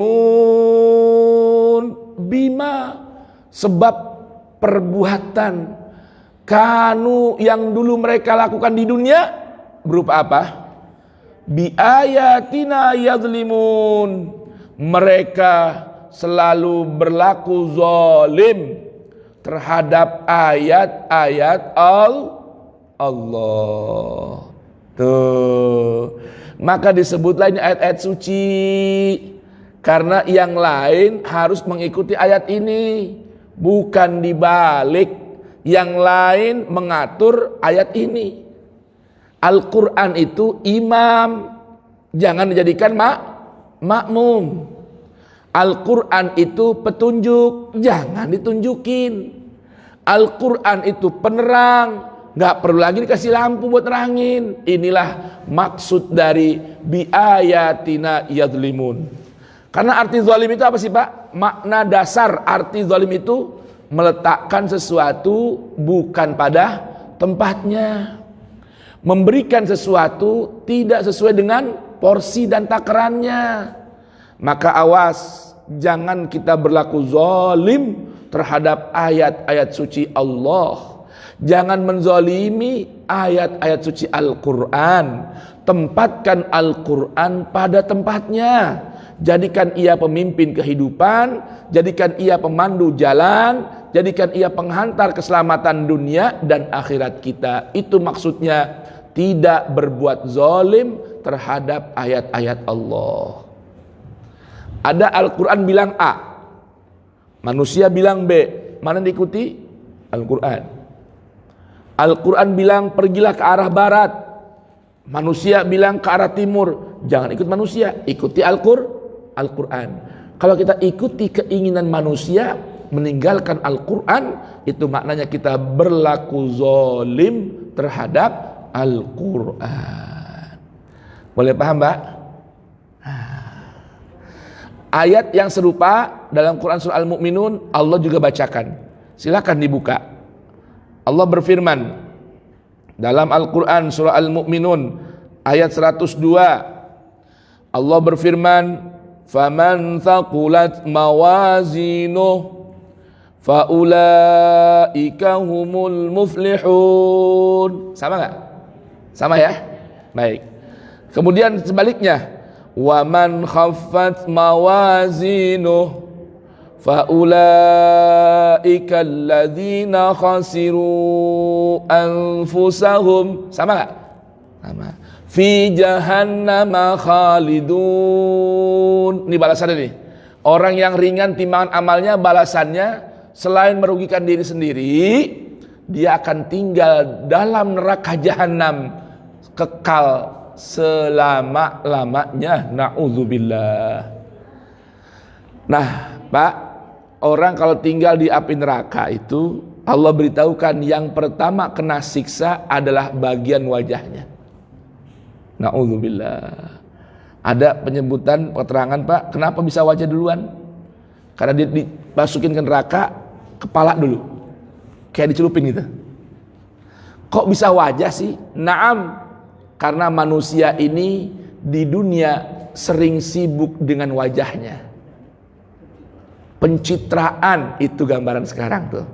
Bima, sebab perbuatan kanu yang dulu mereka lakukan di dunia. Berupa apa? Bi ayatina yazlimun. Mereka selalu berlaku zalim terhadap ayat-ayat Allah. Tuh. Maka disebutlah ini ayat-ayat suci. Karena yang lain harus mengikuti ayat ini, bukan dibalik. Yang lain mengatur ayat ini. Al-Quran itu imam, jangan dijadikan makmum. Al-Quran itu petunjuk, jangan ditunjukin. Al-Quran itu penerang, nggak perlu lagi dikasih lampu buat nerangin. Inilah maksud dari bi ayatina yadlimun. Karena arti zalim itu apa sih Pak? Makna dasar arti zalim itu meletakkan sesuatu bukan pada tempatnya. Memberikan sesuatu tidak sesuai dengan porsi dan takarannya. Maka awas, jangan kita berlaku zalim terhadap ayat-ayat suci Allah. Jangan menzalimi ayat-ayat suci Al-Quran. Tempatkan Al-Quran pada tempatnya. Jadikan ia pemimpin kehidupan, jadikan ia pemandu jalan, jadikan ia penghantar keselamatan dunia dan akhirat kita. Itu maksudnya, tidak berbuat zalim terhadap ayat-ayat Allah. Ada Al-Quran bilang A, manusia bilang B, mana diikuti? Al-Quran. Al-Quran bilang pergilah ke arah barat, manusia bilang ke arah timur. Jangan ikut manusia, ikuti Al-Quran. Kalau kita ikuti keinginan manusia, meninggalkan Al-Quran, itu maknanya kita berlaku zalim terhadap Al-Quran. Boleh paham Mbak? Ayat yang serupa dalam Quran surah Al-Mu'minun Allah juga bacakan. Silakan dibuka. Allah berfirman dalam Al-Quran surah Al-Mu'minun ayat 102. Allah berfirman, "Faman thaqulat mawazinuh faulaika humul muflihun." Sama enggak? Sama ya? Baik. Kemudian sebaliknya, "Wa man khaffat mawazinuh faulaika alladzina khasiru anfusahum." Sama enggak? Sama. Fi jahannama khalidun. Ini balasannya nih. Orang yang ringan timbangan amalnya, balasannya selain merugikan diri sendiri, dia akan tinggal dalam neraka jahanam kekal selama-lamanya. Na'udzubillah. Nah, Pak, orang kalau tinggal di api neraka itu, Allah beritahukan yang pertama kena siksa adalah bagian wajahnya. Na'udzubillah. Ada penyebutan keterangan Pak, kenapa bisa wajah duluan? Karena dia dimasukin ke neraka, kepala dulu, kayak dicelupin gitu. Kok bisa wajah sih? Naam, karena manusia ini di dunia sering sibuk dengan wajahnya. Pencitraan itu gambaran sekarang tuh.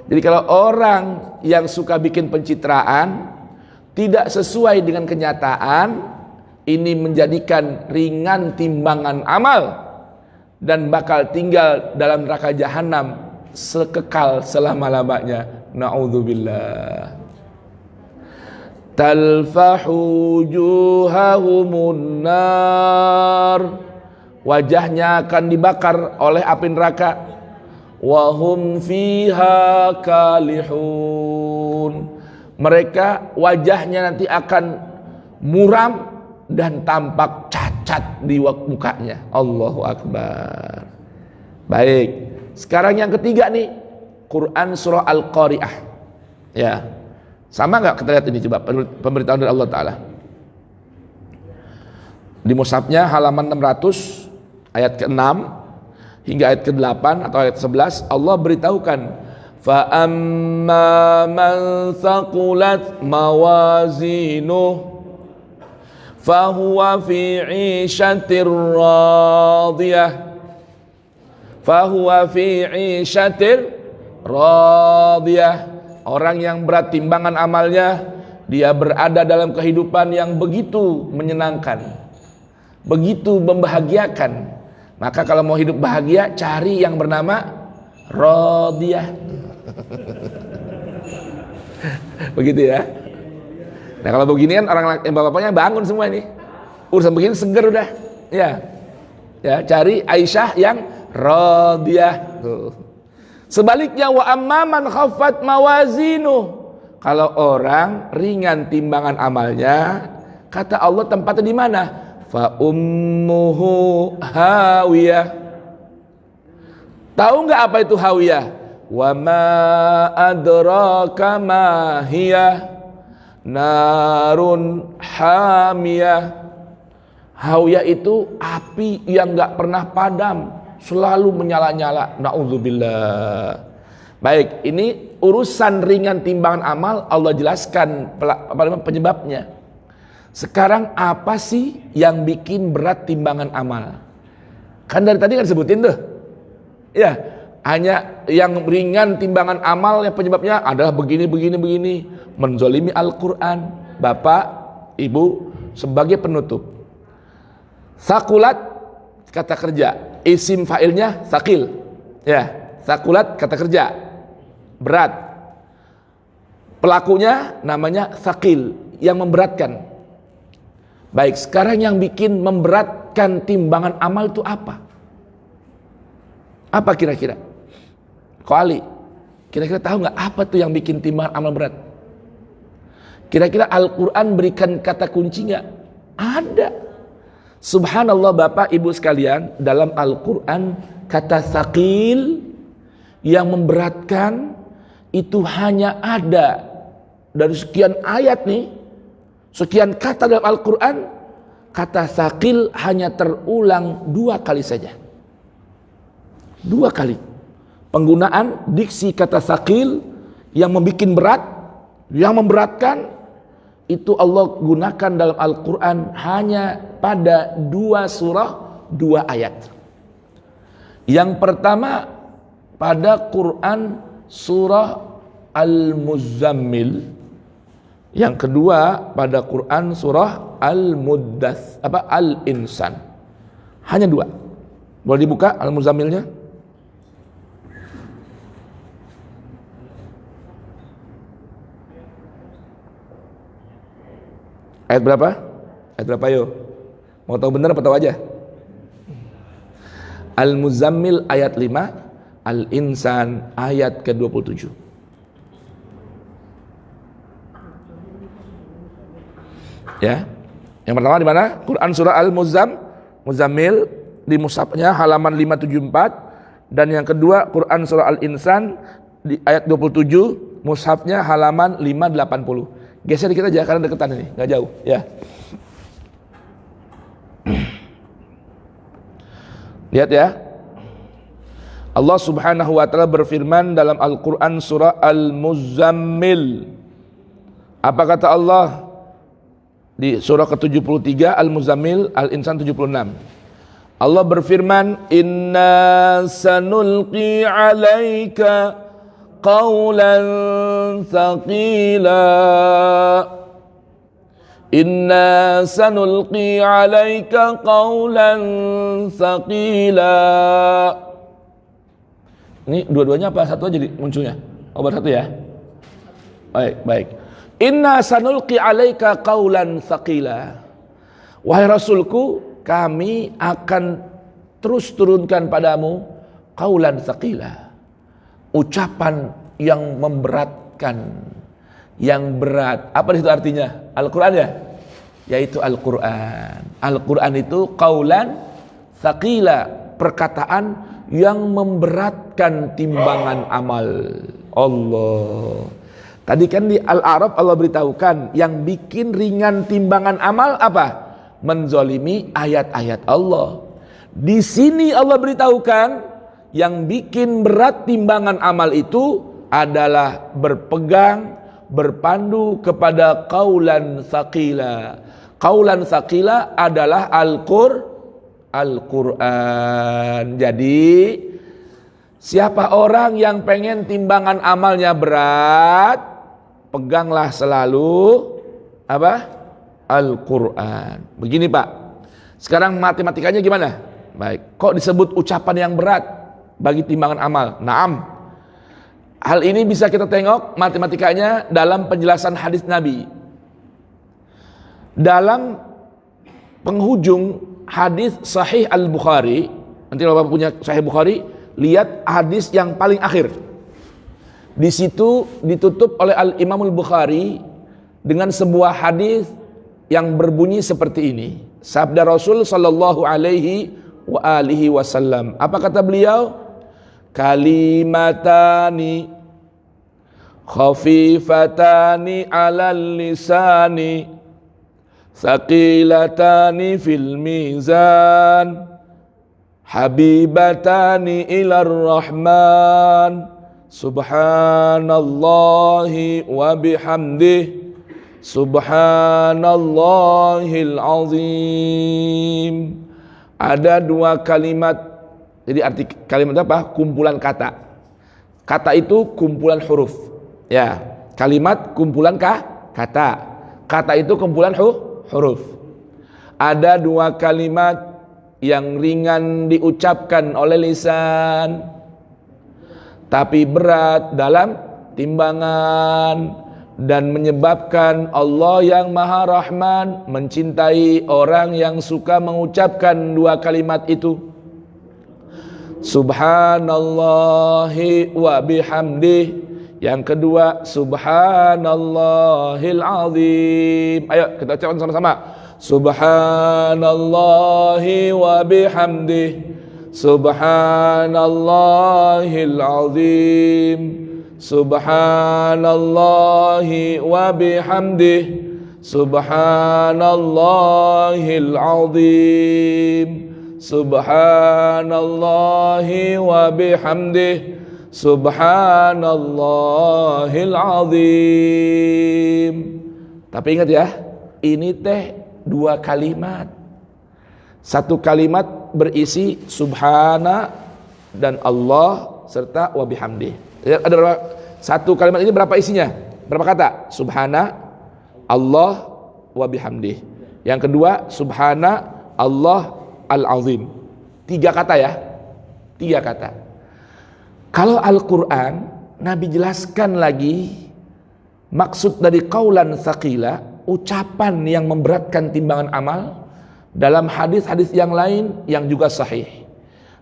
Jadi kalau orang yang suka bikin pencitraan tidak sesuai dengan kenyataan, ini menjadikan ringan timbangan amal dan bakal tinggal dalam neraka jahanam sekekal selama-lamanya. Na'udzubillah. Talfahu wujuhahumun nar. Wajahnya akan dibakar oleh api neraka. Wa hum fiha kalihun. Mereka wajahnya nanti akan muram dan tampak cacat di mukanya. Allahu Akbar. Baik, sekarang yang ketiga nih, Quran surah Al-Qari'ah. Ya, sama nggak kita lihat ini, coba pemberitahuan dari Allah Ta'ala. Di mushafnya halaman 600 ayat ke-6 hingga ayat ke-8 atau ayat 11, Allah beritahukan, fa amma man thaqulat mawazinuh fahuwa fi 'ishatir radiyah. Fahuwa fi 'ishatir radiyah. Orang yang berat timbangan amalnya, dia berada dalam kehidupan yang begitu menyenangkan, begitu membahagiakan. Maka kalau mau hidup bahagia, cari yang bernama radiyah. Begitu ya. Nah kalau begini kan orang bapak-bapaknya bangun semua ini. Urusan begini seger udah. Ya. Ya, cari Aisyah yang radiyah. Sebaliknya wa amman khaffat mawazinu. Kalau orang ringan timbangan amalnya, kata Allah tempatnya di mana? Fa ummuhu hawiyah. Tahu nggak apa itu hawiyah? Wa ma adraka ma hiya narun hamiyah. Hawiyah itu api yang nggak pernah padam, selalu menyala-nyala. Na'udzubillah. Baik, ini urusan ringan timbangan amal Allah jelaskan penyebabnya. Sekarang apa sih yang bikin berat timbangan amal? Kan dari tadi kan sebutin tuh. Ya, hanya yang ringan timbangan amal yang penyebabnya adalah begini. Menzolimi Al-Quran. Bapak, Ibu sebagai penutup. Sakulat kata kerja, isim fa'ilnya sakil. Ya, sakulat kata kerja, berat. Pelakunya namanya sakil, yang memberatkan. Baik, sekarang yang bikin memberatkan timbangan amal itu apa? Apa kira-kira? Ko Ali, kira-kira tahu nggak apa tuh yang bikin timbangan amal berat? Kira-kira Al-Quran berikan kata kunci nggak? Ada. Subhanallah Bapak Ibu sekalian, dalam Al-Quran kata sakil yang memberatkan itu hanya ada dari sekian ayat nih, sekian kata dalam Al-Quran, kata sakil hanya terulang 2 kali saja. 2 kali penggunaan diksi kata sakil yang membuat berat, yang memberatkan, itu Allah gunakan dalam Al-Quran hanya pada 2 surah, 2 ayat. Yang pertama pada Quran surah Al-Muzammil. Yang kedua pada Quran surah Al-Insan. Hanya 2. Boleh dibuka Al-Muzammilnya? Ayat berapa? Ayat berapa yo? Mau tahu benar apa tahu aja? Al-Muzammil ayat 5, Al-Insan ayat ke-27. Ya. Yang pertama di mana? Quran surah Al-Muzammil di mushafnya halaman 574, dan yang kedua Quran surah Al-Insan di ayat 27, mushafnya halaman 580. Geser dikit aja karena deketan ini, nggak jauh ya. Lihat ya. Allah Subhanahu wa taala berfirman dalam Al-Qur'an surah Al-Muzammil. Apa kata Allah di surah ke-73 Al-Muzammil, Al-Insan 76. Allah berfirman, "Inna sanulqi 'alaika qawlan thaqila." Inna sanulqi 'alaika qawlan thaqila. Ini dua-duanya apa satu aja munculnya? Oh, baru satu ya. Baik. Inna sanulqi 'alaika qawlan thaqila. Wahai Rasulku, kami akan terus turunkan padamu qawlan thaqila, ucapan yang memberatkan, yang berat. Apa itu artinya? Al-Quran ya? Yaitu Al-Quran. Al-Quran itu qaulan thaqila, perkataan yang memberatkan timbangan amal. Allah. Tadi kan di Al-A'raf Allah beritahukan yang bikin ringan timbangan amal apa? Menzolimi ayat-ayat Allah. Di sini Allah beritahukan yang bikin berat timbangan amal itu adalah berpegang, berpandu kepada qaulan thaqila, Qaulan tsaqila adalah Al-Qur'an. Jadi siapa orang yang pengen timbangan amalnya berat, peganglah selalu apa? Al-Qur'an. Begini Pak. Sekarang matematikanya gimana? Baik. Kok disebut ucapan yang berat bagi timbangan amal? Naam. Hal ini bisa kita tengok matematikanya dalam penjelasan hadis Nabi. Dalam penghujung hadis Sahih Al-Bukhari, nanti kalau Bapak punya Sahih Bukhari, lihat hadis yang paling akhir. Di situ ditutup oleh Al-Imam Al-Bukhari dengan sebuah hadis yang berbunyi seperti ini. Sabda Rasul sallallahu alaihi wa alihi wasallam. Apa kata beliau? Kalimatani khafifatani 'alal lisani Thaqilatani fil mizan Habibatani ilar rahman Subhanallahi wa bihamdih Subhanallahil azim. Ada dua kalimat. Jadi arti kalimat apa? Kumpulan kata. Kata itu kumpulan huruf. Ya, kalimat kumpulan kata. Kata itu kumpulan huruf. Ada dua kalimat yang ringan diucapkan oleh lisan, tapi berat dalam timbangan, dan menyebabkan Allah yang Maha Rahman mencintai orang yang suka mengucapkan dua kalimat itu. Subhanallahi wa bihamdih. Yang kedua, Subhanallahil azim. Ayo kita ucapkan sama-sama. Subhanallahi wa bihamdih. Subhanallahil azim. Subhanallahi wa bihamdih. Subhanallahil azim. Subhanallahi wa bihamdih. Subhanallahil azim. Tapi ingat ya, ini teh dua kalimat. Satu kalimat berisi subhana dan Allah serta wa bihamdih. Ada berapa? Satu kalimat ini berapa isinya? Berapa kata? Subhana, Allah, wa bihamdih. Yang kedua, subhana, Allah, al-azim. Tiga kata ya. Tiga kata. Kalau Al-Quran, Nabi jelaskan lagi maksud dari qaulan tsaqila, ucapan yang memberatkan timbangan amal, dalam hadis-hadis yang lain yang juga sahih.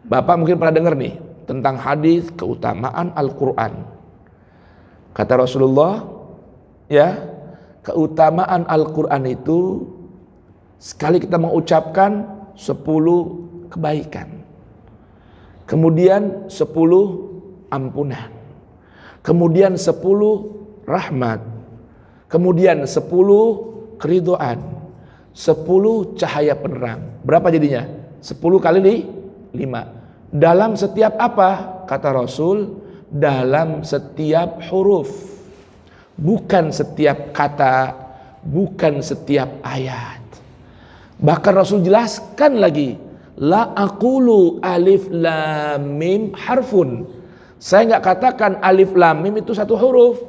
Bapak mungkin pernah dengar nih tentang hadis keutamaan Al-Quran. Kata Rasulullah, ya, keutamaan Al-Quran itu sekali kita mengucapkan 10 kebaikan, kemudian 10 ampunan, kemudian 10 rahmat, kemudian 10 keridhaan, 10 cahaya penerang. Berapa jadinya? 10 kali 5. Dalam setiap apa? Kata Rasul, dalam setiap huruf, bukan setiap kata, bukan setiap ayat. Bahkan Rasul jelaskan lagi, la aqulu alif lam mim harfun. Saya nggak katakan alif lam mim itu satu huruf,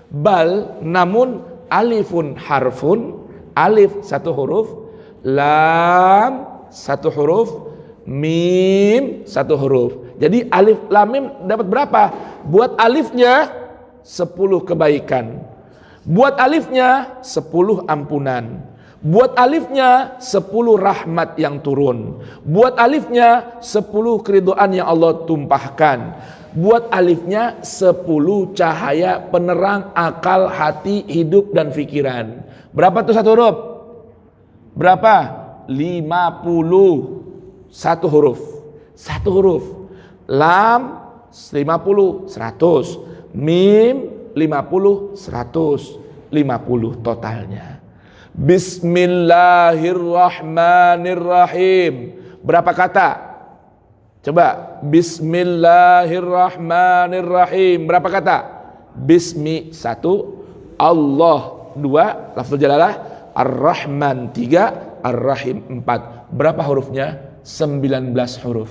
bal namun alifun harfun, alif satu huruf, lam satu huruf, mim satu huruf. Jadi alif lam mim dapat berapa? Buat alifnya 10 kebaikan, buat alifnya 10 ampunan, buat alifnya 10 rahmat yang turun, buat alifnya 10 keridhaan yang Allah tumpahkan, buat alifnya 10 cahaya penerang akal, hati, hidup dan pikiran. Berapa tuh satu huruf? Berapa? 50. Satu huruf. Satu huruf. Lam 50, 100. Mim 50, 100. 50 totalnya. Bismillahirrahmanirrahim. Berapa kata? Coba, Bismillahirrahmanirrahim. Berapa kata? Bismi 1, Allah 2, lafzul jalalah, Ar-Rahman 3, Ar-Rahim 4. Berapa hurufnya? 19 huruf.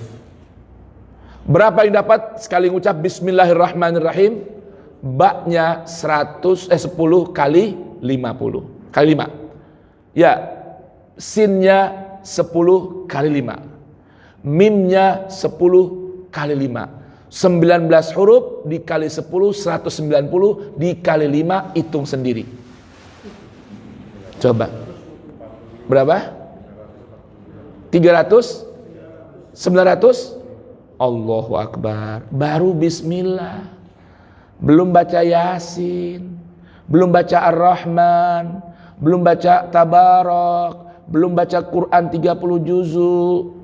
Berapa yang dapat sekali ngucap Bismillahirrahmanirrahim? Ba-nya 10 kali 50 kali 5. Ya, sinnya 10 kali 5. Mimnya 10 kali 5. 19 huruf dikali 10, 190 dikali 5, hitung sendiri. Coba. Berapa? 300? 900? Allahu Akbar. Baru bismillah. Belum baca Yasin, belum baca Ar-Rahman, belum baca Tabarak, belum baca Quran 30 juzuk.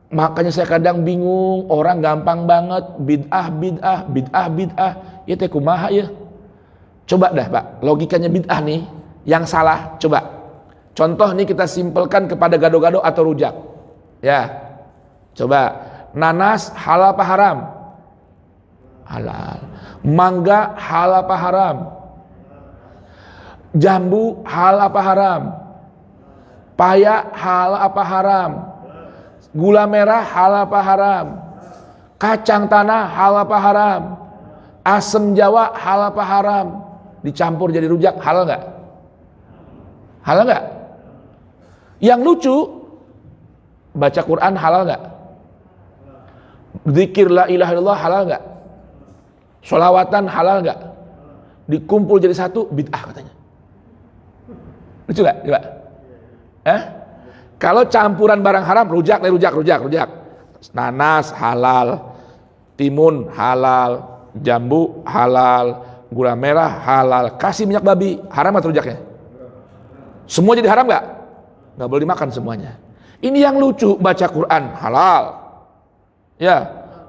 Makanya saya kadang bingung, orang gampang banget bid'ah. Ya teh kumaha ya. Coba dah Pak, logikanya bid'ah nih yang salah, coba. Contoh nih kita simpelkan kepada gado-gado atau rujak. Ya. Coba, nanas halal apa haram? Halal. Mangga halal apa haram? Jambu halal apa haram? Paya halal apa haram? Gula merah halal apa haram? Kacang tanah halal apa haram? Asam Jawa halal apa haram? Dicampur jadi rujak halal nggak? Halal nggak? Yang lucu, baca Quran halal nggak? Zikir la ilaha illallah halal nggak? Sholawatan halal nggak? Dikumpul jadi satu, bid'ah katanya. Lucu nggak? Coba. Kalau campuran barang haram, rujak. Nanas halal, timun halal, jambu halal, gula merah halal, kasih minyak babi, haram atau rujaknya? Semua jadi haram nggak? Nggak boleh dimakan semuanya. Ini yang lucu, baca Quran halal, ya,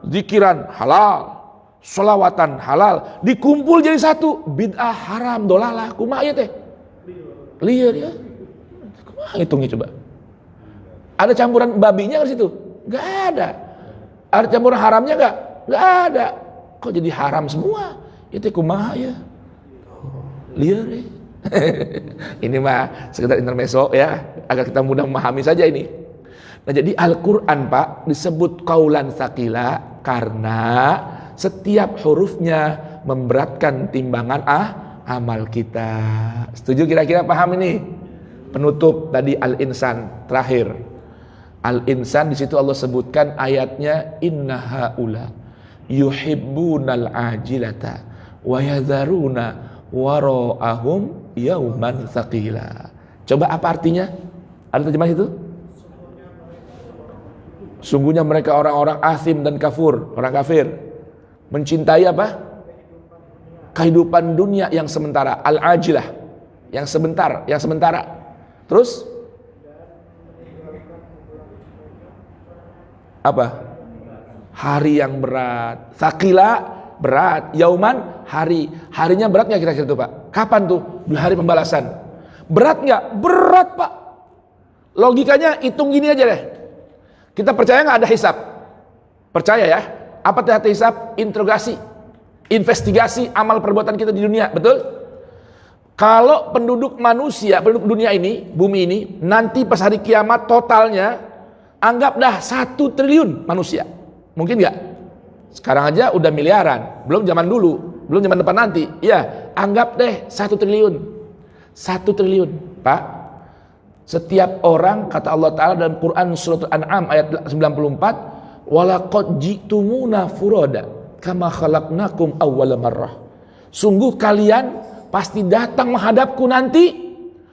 zikiran halal, sholawatan halal, dikumpul jadi satu, bid'ah haram, dolalah, kumaha ya teh? Liar ya, kumaha hitungnya coba? Ada campuran babinya nggak situ? Nggak ada. Ada campuran haramnya nggak? Nggak ada. Kok jadi haram semua? Itu kumaha ya? Liar ya. Ini mah sekedar intermezzo ya, agar kita mudah memahami saja ini. Nah, jadi Al-Quran Pak disebut qaulan tsaqila karena setiap hurufnya memberatkan timbangan amal kita. Setuju kira-kira paham ini? Penutup tadi Al-Insan terakhir. Al-Insan di situ Allah sebutkan ayatnya inna haula yuhibbunal ajilata wa yadharuna wara'ahum yauman tsaqila. Coba apa artinya? Ada terjemah itu? Sungguhnya mereka orang-orang asim dan kafur, orang kafir, mencintai apa? Kehidupan dunia yang sementara, al-ajilah, yang sementara. Terus apa? Hari yang berat. Tsaqila berat, yauman harinya berat nggak kira-kira itu Pak? Kapan tuh? Di hari pembalasan. Berat nggak? Berat Pak. Logikanya hitung gini aja deh. Kita percaya nggak ada hisab? Percaya ya? Apa itu hisab? Interogasi, investigasi amal perbuatan kita di dunia, betul? Kalau penduduk manusia, penduduk dunia ini, bumi ini, nanti pas hari kiamat totalnya, anggap dah 1 triliun manusia. Mungkin nggak? Sekarang aja udah miliaran, belum zaman dulu, belum zaman depan nanti. Ya, anggap deh 1 triliun. 1 triliun, Pak. Setiap orang, kata Allah Ta'ala dalam Quran Surat Al-An'am ayat 94, walaqad ji'tumuna furoda kama khalaqnakum awwala marrah. Sungguh kalian pasti datang menghadapku nanti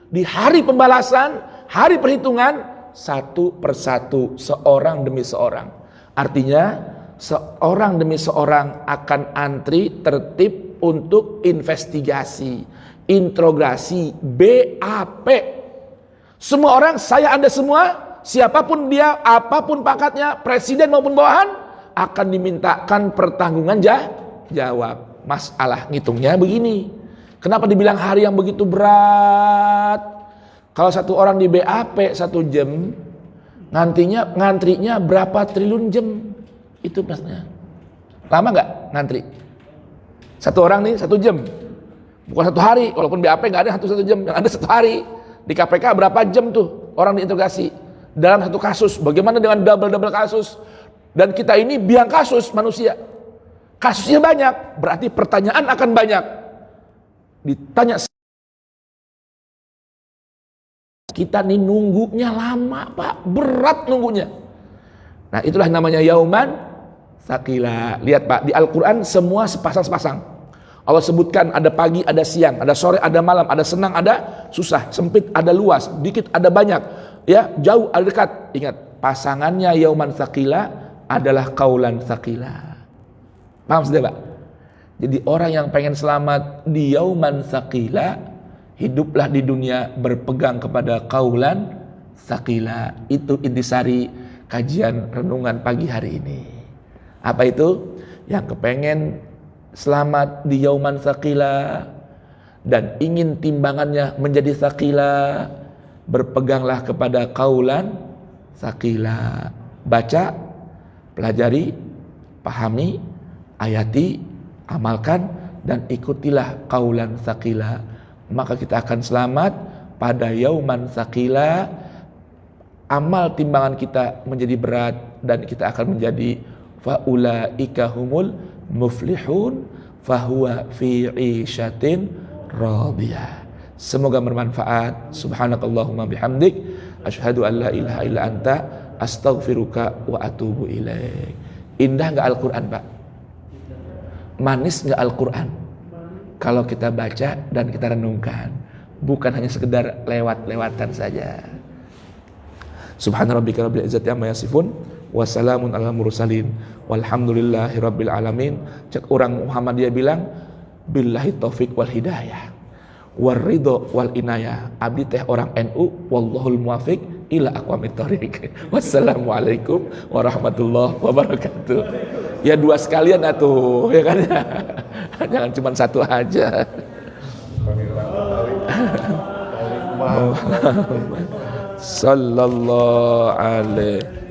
di hari pembalasan, hari perhitungan, satu persatu, seorang demi seorang. Artinya seorang demi seorang akan antri tertib untuk investigasi, interogasi, BAP. Semua orang, saya Anda semua, siapapun dia, apapun pangkatnya, presiden maupun bawahan, akan dimintakan pertanggungan jawab. Masalah ngitungnya begini. Kenapa dibilang hari yang begitu berat? Kalau satu orang di BAP 1 jam, ngantrinya berapa triliun jam? Itu maksudnya. Lama nggak ngantri? Satu orang nih 1 jam, bukan 1 hari. Walaupun BAP nggak ada 1 jam, yang ada 1 hari. Di KPK berapa jam tuh orang diinterogasi dalam satu kasus? Bagaimana dengan double kasus? Dan kita ini biang kasus manusia. Kasusnya banyak, berarti pertanyaan akan banyak. Ditanya, kita nih nunggunya lama Pak, berat nunggunya. Nah itulah namanya yauman tsaqila. Lihat Pak, di Al-Quran semua sepasang-sepasang. Allah sebutkan ada pagi, ada siang, ada sore, ada malam, ada senang, ada susah, sempit, ada luas, dikit, ada banyak, ya jauh, ada dekat. Ingat, pasangannya yauman tsaqila adalah qaulan tsaqila. Paham sudah Pak? Jadi orang yang pengen selamat di yauman tsaqila, hiduplah di dunia berpegang kepada qaulan tsaqila. Itu intisari kajian renungan pagi hari ini. Apa itu? Yang kepengen selamat di yauman tsaqila dan ingin timbangannya menjadi tsaqila, berpeganglah kepada qaulan tsaqila. Baca, pelajari, pahami, ayati, amalkan, dan ikutilah qaulan tsaqila. Maka kita akan selamat pada yauman tsaqila. Amal timbangan kita menjadi berat dan kita akan menjadi faulaika humul muflihun fahuwa fi 'ishatin radiyah. Semoga bermanfaat. Subhanakallahumma bihamdik asyhadu an la ilaha illa anta astaghfiruka wa atubu ilaik. Indah enggak Al-Qur'an, Pak? Manis enggak Al-Qur'an? Kalau kita baca dan kita renungkan, bukan hanya sekedar lewat-lewatan saja. Subhana rabbika rabbil izzati amma yasifun wa salamun alal mursalin walhamdulillahi rabbil alamin. Cek orang Muhammadiyah bilang billahi taufik wal hidayah war ridho wal inayah. Abdi teh orang NU, wallahul muwafiq ila aqwamit thoriq. Wassalamualaikum warahmatullahi wabarakatuh. Ya dua sekalian atuh, ya kan? Jangan cuma satu aja. Sallallahu alaihi